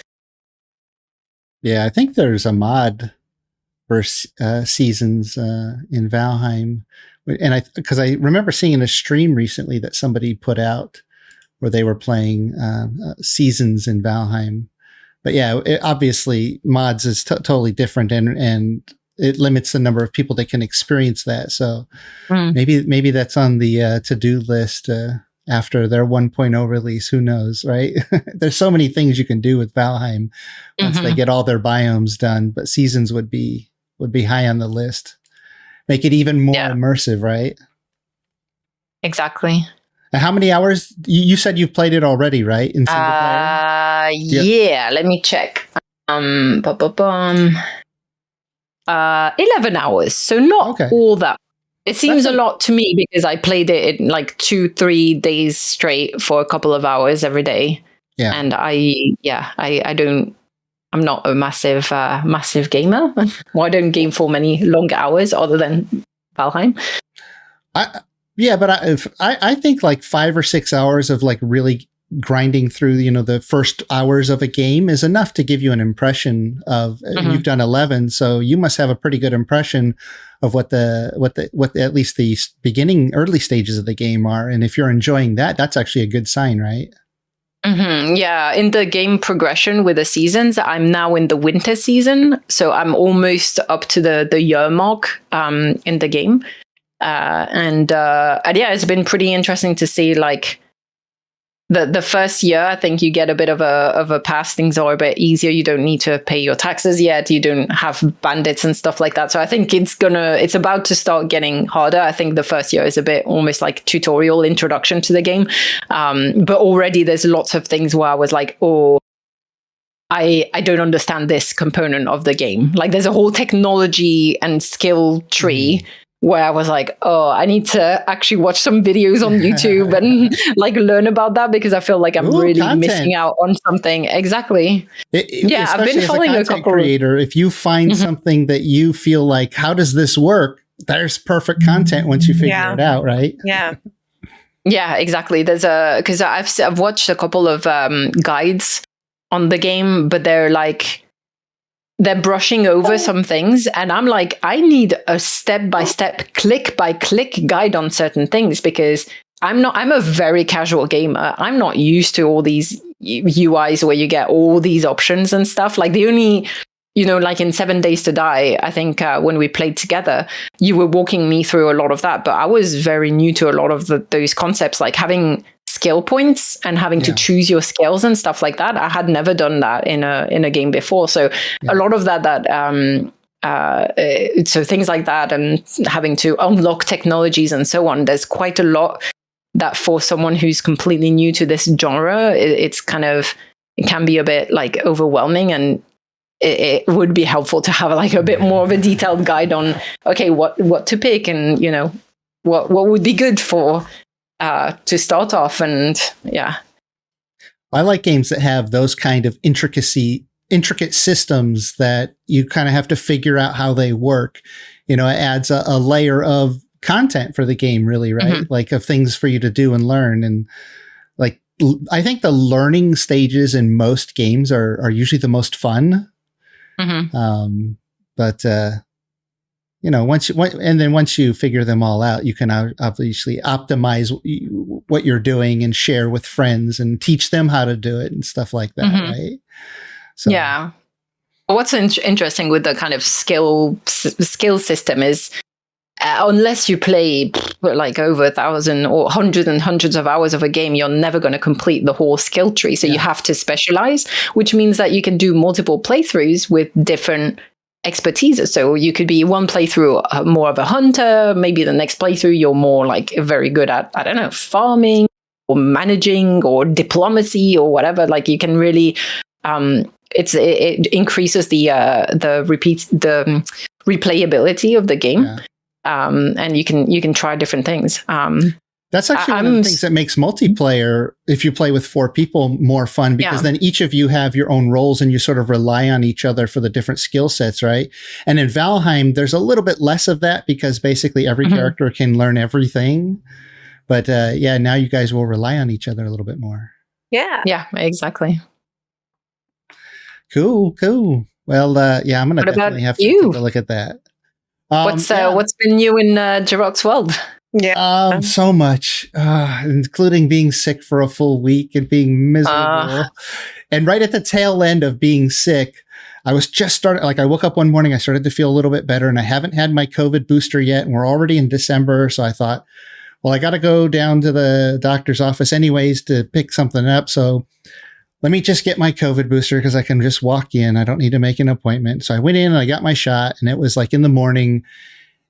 Yeah, I think there's a mod for seasons in Valheim. And because I remember seeing in a stream recently that somebody put out where they were playing seasons in Valheim. But yeah, obviously mods is totally different, and it limits the number of people that can experience that. So maybe that's on the to-do list after their 1.0 release. Who knows, right? There's so many things you can do with Valheim once they get all their biomes done, but seasons would be high on the list. Make it even more immersive, right? Exactly. And how many hours? You said you've played it already, right? In single player? Yeah, let me check. 11 hours, so not all that. It seems a lot to me because I played it in like 2-3 days straight for a couple of hours every day. Yeah, and I'm not a massive gamer. Well, I don't game for many long hours other than Valheim. But I think like 5 or 6 hours of like really grinding through, the first hours of a game is enough to give you an impression of. You've done 11, so you must have a pretty good impression of what at least the beginning early stages of the game are. And if you're enjoying that, that's actually a good sign, right? Mm-hmm. Yeah, in the game progression with the seasons, I'm now in the winter season, so I'm almost up to the year mark in the game, and it's been pretty interesting to see like the first year. I think you get a bit of a pass. Things are a bit easier. You don't need to pay your taxes yet. You don't have bandits and stuff like that. So I think it's about to start getting harder. I think the first year is a bit almost like tutorial introduction to the game. But already there's lots of things where I was like, oh, I don't understand this component of the game. Like there's a whole technology and skill tree where I was like, oh, I need to actually watch some videos on YouTube and like learn about that because I feel like I'm really missing out on something. Exactly. I've been following a couple creator. If you find something that you feel like, how does this work? There's perfect content once you figure it out, right? Yeah. Yeah, exactly. Because I've watched a couple of guides on the game, but they're brushing over some things, and I'm like, I need a step-by-step, click-by-click guide on certain things because I'm a very casual gamer. I'm not used to all these UIs where you get all these options and stuff. Like the only, like in 7 Days to Die, I think when we played together, you were walking me through a lot of that, but I was very new to a lot of those concepts, like having skill points and having to choose your skills and stuff like that. I had never done that in a game before. So a lot of that so things like that and having to unlock technologies and so on, there's quite a lot that for someone who's completely new to this genre, it can be a bit like overwhelming, and it would be helpful to have like a bit more of a detailed guide on, okay, what to pick and, what would be good for to start off. And I like games that have those kind of intricate systems that you kind of have to figure out how they work. It adds a layer of content for the game, really, right? Like of things for you to do and learn. And like, I think the learning stages in most games are usually the most fun. But once you figure them all out, you can obviously optimize what you're doing and share with friends and teach them how to do it and stuff like that, right? So. Yeah. What's interesting with the kind of skill system is unless you play like over 1,000 or hundreds and hundreds of hours of a game, you're never going to complete the whole skill tree. So you have to specialize, which means that you can do multiple playthroughs with different expertise. So you could be one playthrough more of a hunter, maybe the next playthrough you're more like very good at, I don't know, farming or managing or diplomacy or whatever. Like you can really it increases the replayability of the game. And you can try different things. That's actually one of the things that makes multiplayer, if you play with 4 people, more fun, because then each of you have your own roles and you sort of rely on each other for the different skill sets, right? And in Valheim, there's a little bit less of that because basically every character can learn everything. But now you guys will rely on each other a little bit more. Yeah. Yeah, exactly. Cool. Well, I'm going to definitely have to take a look at that. What's been new in Jirok's world? Yeah. So much, including being sick for a full week and being miserable. And right at the tail end of being sick, I was just starting, I woke up one morning, I started to feel a little bit better, and I haven't had my COVID booster yet, and we're already in December. So I thought, well, I got to go down to the doctor's office anyways to pick something up. So let me just get my COVID booster because I can just walk in. I don't need to make an appointment. So I went in and I got my shot, and it was like in the morning.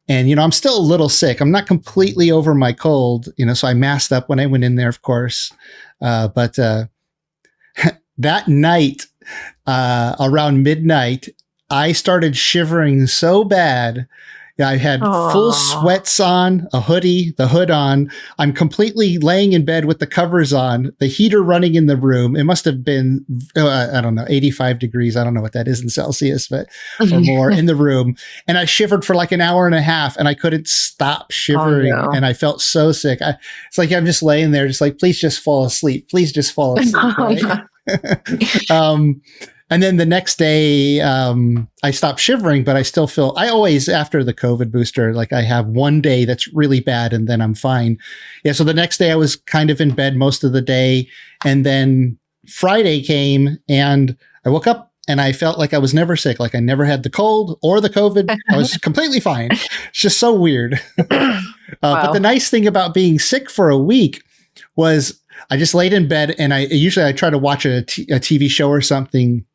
And, you know, I'm still a little sick. I'm not completely over my cold, you know, so I masked up when I went in there, of course. But that night, around midnight, I started shivering so bad. I had full sweats on, a hoodie, the hood on. I'm completely laying in bed with the covers on, the heater running in the room. It must have been, I don't know, 85 degrees. I don't know what that is in Celsius, but or more in the room. And I shivered for like an hour and a half, and I couldn't stop shivering. Oh, no. And I felt so sick. It's like I'm just laying there, just like, please just fall asleep. Please just fall asleep. Right? And then the next day, I stopped shivering, but I still feel, I always, after the COVID booster, like I have one day that's really bad and then I'm fine. Yeah. So the next day I was kind of in bed most of the day. And then Friday came and I woke up and I felt like I was never sick. Like I never had the cold or the COVID. I was completely fine. It's just so weird. But the nice thing about being sick for a week was I just laid in bed, and I try to watch a TV show or something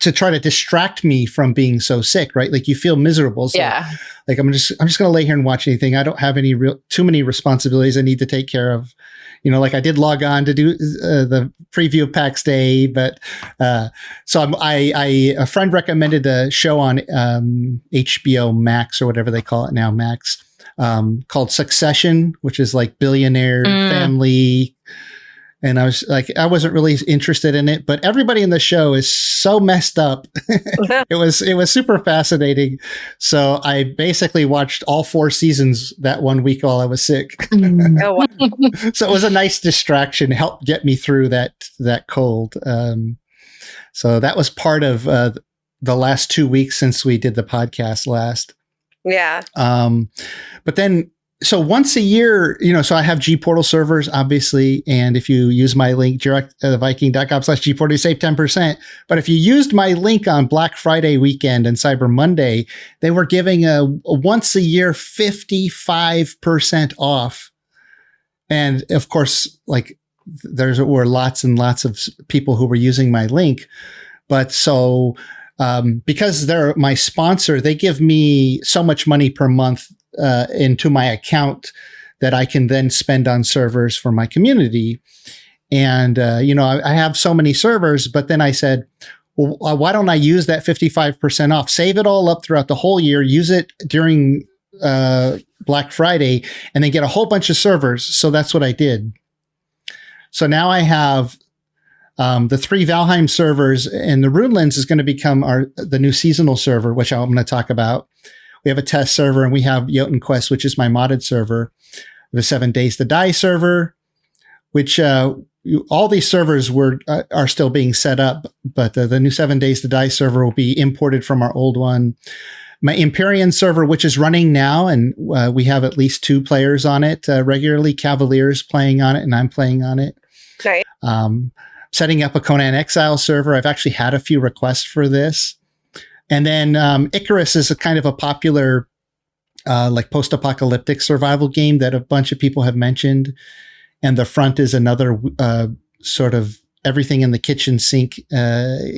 to try to distract me from being so sick, right? Like you feel miserable. So like I'm just going to lay here and watch anything. I don't have any too many responsibilities I need to take care of. You know, like I did log on to do the preview of Pax Dei, but so a friend recommended a show on HBO Max or whatever they call it now, Max, called Succession, which is like billionaire family. And I was like, I wasn't really interested in it, but everybody in the show is so messed up. It was super fascinating. So I basically watched all 4 seasons that one week while I was sick. Oh, wow. So it was a nice distraction, helped get me through that cold. So that was part of the last 2 weeks since we did the podcast last. Yeah. But then, so once a year, you know, so I have Gportal servers, obviously. And if you use my link, viking.com/Gportal, you save 10%. But if you used my link on Black Friday weekend and Cyber Monday, they were giving a once a year 55% off. And of course, like there were lots and lots of people who were using my link. But so because they're my sponsor, they give me so much money per month into my account that I can then spend on servers for my community. And, you know, I have so many servers, but then I said, well, why don't I use that 55% off, save it all up throughout the whole year, use it during Black Friday, and then get a whole bunch of servers. So that's what I did. So now I have the 3 Valheim servers, and the Runelands is going to become the new seasonal server, which I'm going to talk about. We have a test server, and we have Jotun Quest, which is my modded server. We have a 7 Days to Die server, which all these servers are still being set up, but the new 7 Days to Die server will be imported from our old one. My Empyrean server, which is running now, and we have at least 2 players on it regularly. Cavalier's playing on it, and I'm playing on it. Okay. Setting up a Conan Exile server. I've actually had a few requests for this. And then Icarus is a kind of a popular like post-apocalyptic survival game that a bunch of people have mentioned. And The Front is another sort of everything in the kitchen sink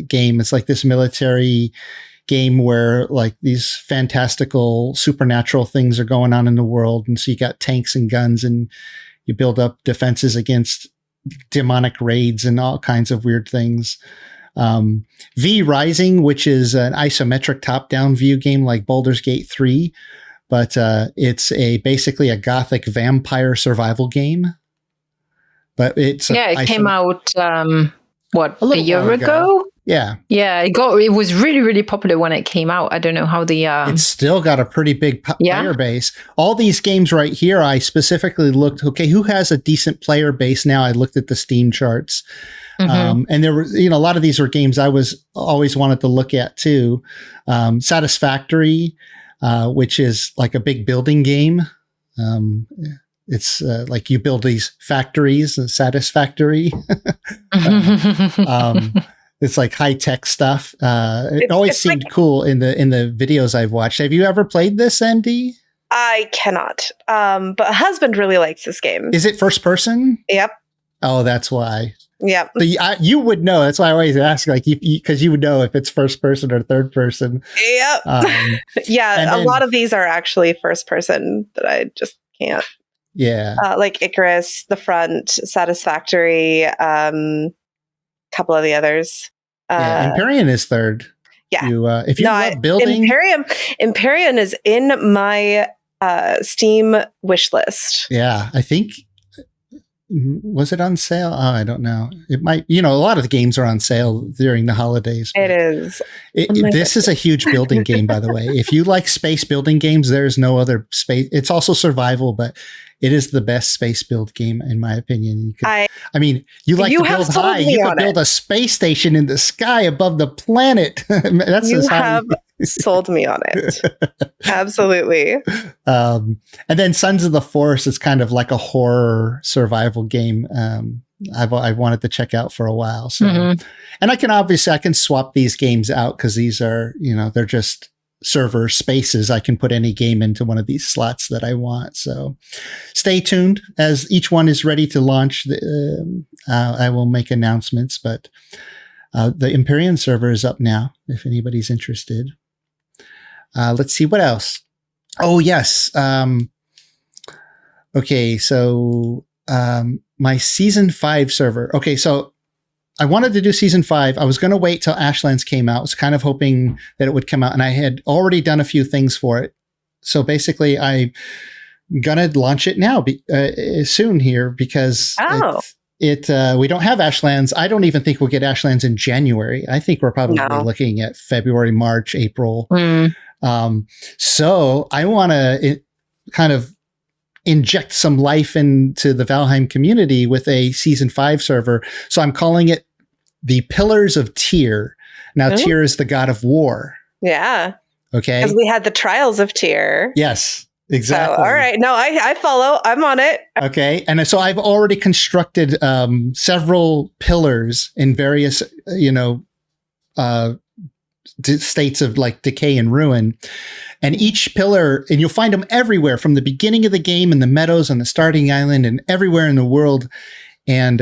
game. It's like this military game where like these fantastical supernatural things are going on in the world. And so you got tanks and guns, and you build up defenses against demonic raids and all kinds of weird things. V Rising, which is an isometric top-down view game like Baldur's Gate 3, but it's basically a gothic vampire survival game. But it came out a year ago? Yeah. Yeah, it was really, really popular when it came out. I don't know how it's still got a pretty big player base. All these games right here, I specifically looked, okay, who has a decent player base now? I looked at the Steam charts. And there were, you know, a lot of these were games I was always wanted to look at too. Satisfactory, which is like a big building game. It's like you build these factories, Satisfactory. It's like high tech stuff. It always seemed cool in the videos I've watched. Have you ever played this, MD? I cannot. But husband really likes this game. Is it first person? Yep. Oh, that's why. Yep. So you would know. That's why I always ask, like, because you would know if it's first person or third person. Yep. Yeah, a lot of these are actually first person that I just can't. Yeah. Like Icarus, The Front, Satisfactory, couple of the others. Empyrean is third. Yeah. If you love building, Empyrean is in my Steam wish list. Yeah, I think. Was it on sale? Oh, I don't know. It might. A lot of the games are on sale during the holidays. It is. This is a huge building game, by the way. If you like space building games, there's no other space. It's also survival, but it is the best space build game, in my opinion. You like to build high. You could build a space station in the sky above the planet. You have sold me on it. Absolutely. And then Sons of the Forest is kind of like a horror survival game. I've wanted to check out for a while. So, and I can swap these games out because these are, they're just server spaces. I can put any game into one of these slots that I want. So stay tuned as each one is ready to launch. I will make announcements, but the Empyrean server is up now if anybody's interested. Let's see what else. Oh, yes. Okay. So my season 5 server. Okay. So I wanted to do season 5. I was going to wait till Ashlands came out. I was kind of hoping that it would come out, and I had already done a few things for it. So basically, I'm going to launch it now soon here because we don't have Ashlands. I don't even think we'll get Ashlands in January. I think we're probably looking at February, March, April. So I want to kind of inject some life into the Valheim community with a season 5 server. So I'm calling it the Pillars of Tyr. Now, Tyr is the god of war. Yeah. Okay. Because we had the Trials of Tyr. Yes, exactly. So, all right. No, I follow. I'm on it. Okay. And so I've already constructed several pillars in various, states of like decay and ruin. And each pillar, and you'll find them everywhere from the beginning of the game in the meadows on the starting island and everywhere in the world. And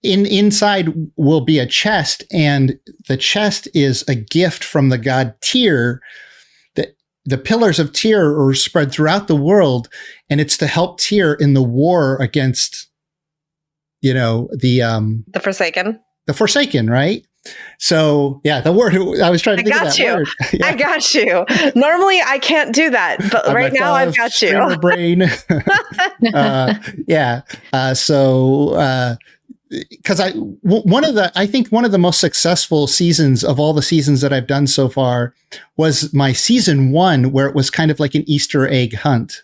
inside will be a chest, and the chest is a gift from the god Tyr. The Pillars of Tyr are spread throughout the world, and it's to help Tyr in the war against, the Forsaken. The Forsaken, right? So yeah, the word I was trying to think of that word. I got you. Normally I can't do that, but right now I've got you. Brain. Because I think one of the most successful seasons of all the seasons that I've done so far was my season 1, where it was kind of like an Easter egg hunt.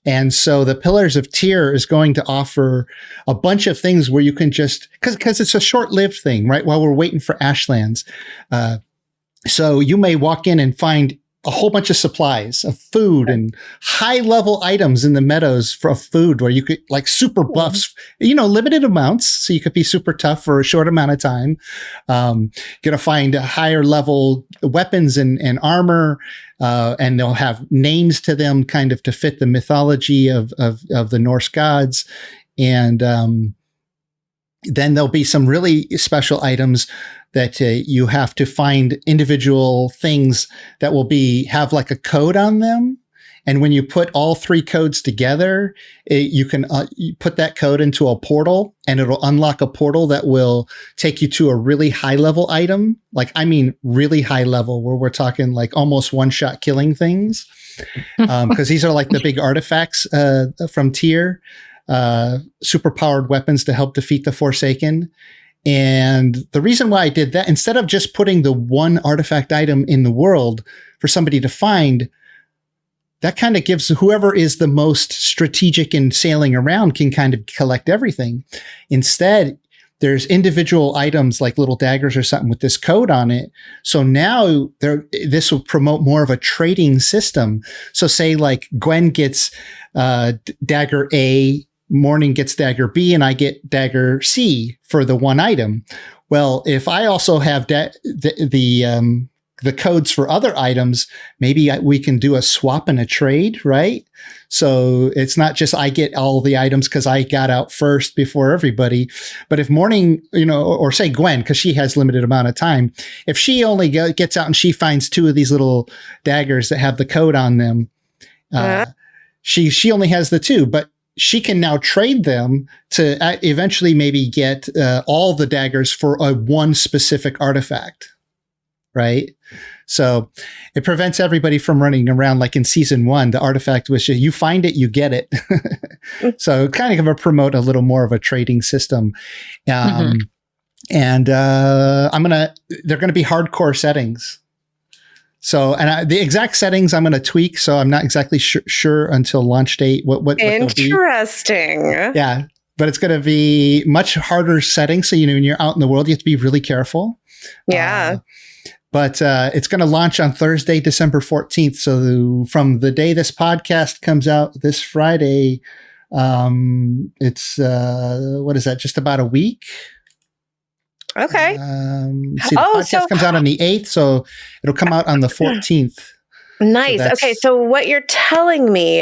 And so the Pillars of Tyr is going to offer a bunch of things where you can just, because it's a short-lived thing, right? While we're waiting for Ashlands. So you may walk in and find a whole bunch of supplies of food and high-level items in the meadows for food, where you could, like, super buffs, limited amounts. So you could be super tough for a short amount of time. Going to find higher level weapons and armor. And they'll have names to them kind of to fit the mythology of the Norse gods. And then there'll be some really special items that you have to find individual things that will have like a code on them. And when you put all 3 codes together, you can you put that code into a portal, and it'll unlock a portal that will take you to a really high level item. Really high level, where we're talking like almost one-shot killing things. Because these are like the big artifacts from Tyr, super powered weapons to help defeat the Forsaken. And the reason why I did that, instead of just putting the one artifact item in the world for somebody to find, that kind of gives whoever is the most strategic in sailing around can kind of collect everything. Instead, there's individual items like little daggers or something with this code on it. So now this will promote more of a trading system. So say like Gwen gets dagger A, Morning gets dagger B, and I get dagger C for the one item. Well, if I also have the the codes for other items, maybe we can do a swap and a trade, right? So it's not just I get all the items because I got out first before everybody. But if Morning, or say Gwen, because she has limited amount of time, if she only gets out and she finds 2 of these little daggers that have the code on them, she only has the 2, but she can now trade them to eventually maybe get all the daggers for one specific artifact. Right. So it prevents everybody from running around like in season 1. The artifact was you find it, you get it. So kind of promote a little more of a trading system. And they're going to be hardcore settings. So, and the exact settings I'm going to tweak. So I'm not exactly sure until launch date what interesting. Yeah. But it's going to be much harder settings. So, when you're out in the world, you have to be really careful. Yeah. But it's going to launch on Thursday, December 14th. So from the day this podcast comes out this Friday, it's, what is that? Just about a week. Okay. The podcast comes out on the 8th. So it'll come out on the 14th. Nice. So what you're telling me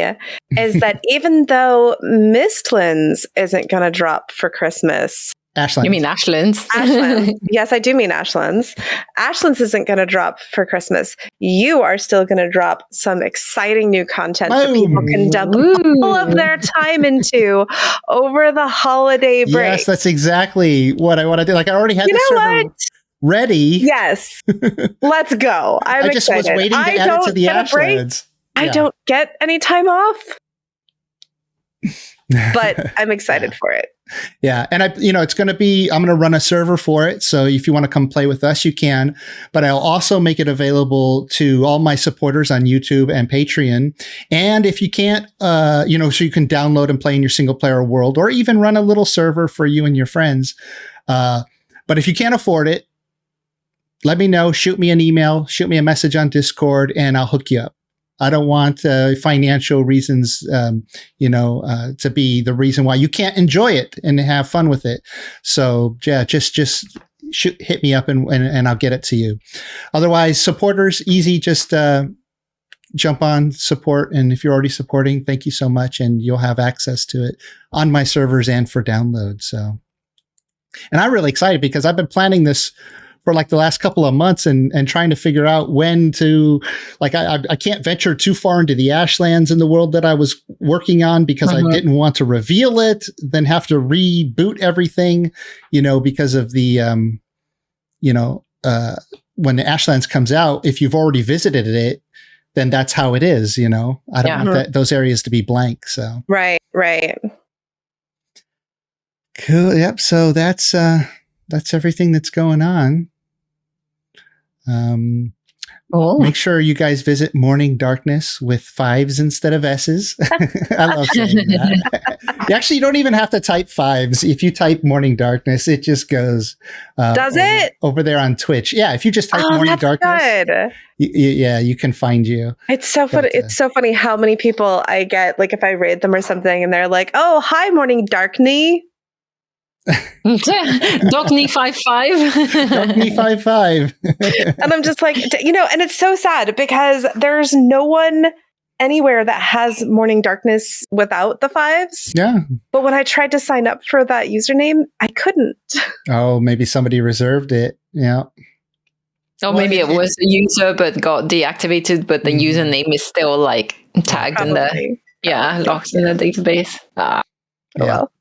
is that even though Mistlands isn't going to drop for Christmas, Ashlands. You mean Ashlands? Ashlands. Yes, I do mean Ashlands. Ashlands isn't going to drop for Christmas. You are still going to drop some exciting new content that people can dump all of their time into over the holiday break. Yes, that's exactly what I want to do. Like I already had the server ready. Yes. Let's go. I just excited. was waiting to add it to the Ashlands. I don't get any time off. But I'm excited for it. Yeah. And it's going to be, I'm going to run a server for it. So if you want to come play with us, you can, but I'll also make it available to all my supporters on YouTube and Patreon. And if you can't, so you can download and play in your single player world or even run a little server for you and your friends. But if you can't afford it, let me know, shoot me an email, shoot me a message on Discord, and I'll hook you up. I don't want financial reasons, to be the reason why you can't enjoy it and have fun with it. So yeah, just hit me up and I'll get it to you. Otherwise, supporters, easy, just jump on support. And if you're already supporting, thank you so much. And you'll have access to it on my servers and for download. So, and I'm really excited because I've been planning this for like the last couple of months and trying to figure out when to, like, I can't venture too far into the Ashlands in the world that I was working on because I didn't want to reveal it, then have to reboot everything, because of the, when the Ashlands comes out, if you've already visited it, then that's how it is, I don't want those areas to be blank. So. Right. Cool. Yep. So that's everything that's going on. Make sure you guys visit Morning Darkness with 5s instead of S's. I love saying that. Actually, you don't even have to type 5s. If you type Morning Darkness, it just goes. Does it? Over there on Twitch. Yeah, if you just type Morning Darkness. Good. You can find you. It's so funny. It's so funny how many people I get, like if I raid them or something and they're like, "Oh, hi, Morning Darkney." Dockney 55. Dockney 55. And I'm just like, and it's so sad because there's no one anywhere that has Morning Darkness without the 5s. Yeah. But when I tried to sign up for that username, I couldn't. Oh, maybe somebody reserved it. Yeah. Or maybe it was a user but got deactivated, but the username is still like tagged in there. Locked in the database. Well.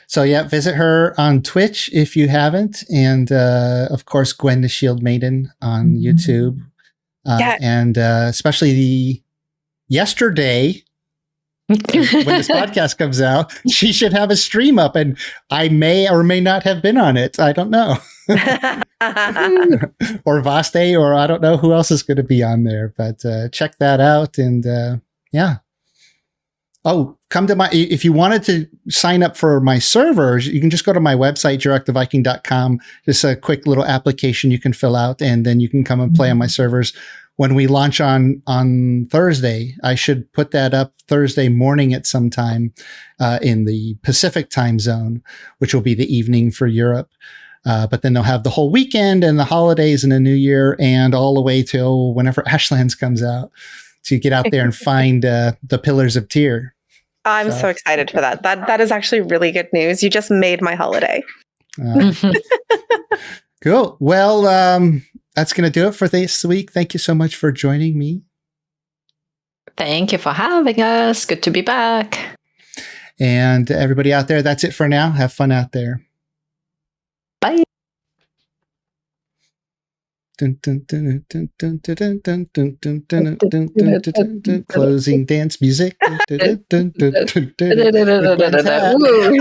So yeah, visit her on Twitch if you haven't, and of course Gwen the Shield Maiden on YouTube, and especially yesterday when this podcast comes out, she should have a stream up, and I may or may not have been on it. I don't know, or Vaste, or I don't know who else is going to be on there, but check that out, and yeah. Oh, come to if you wanted to sign up for my servers, you can just go to my website, JeracTheViking.com. Just a quick little application you can fill out, and then you can come and play on my servers. When we launch on Thursday, I should put that up Thursday morning at some time in the Pacific time zone, which will be the evening for Europe. But then they'll have the whole weekend and the holidays and the New Year and all the way till whenever Ashlands comes out to get out there and find the Pillars of Tyr. I'm so excited for that. That is actually really good news. You just made my holiday. Cool. Well, that's going to do it for this week. Thank you so much for joining me. Thank you for having us. Good to be back. And everybody out there, that's it for now. Have fun out there. Bye. Closing dance music. Woo.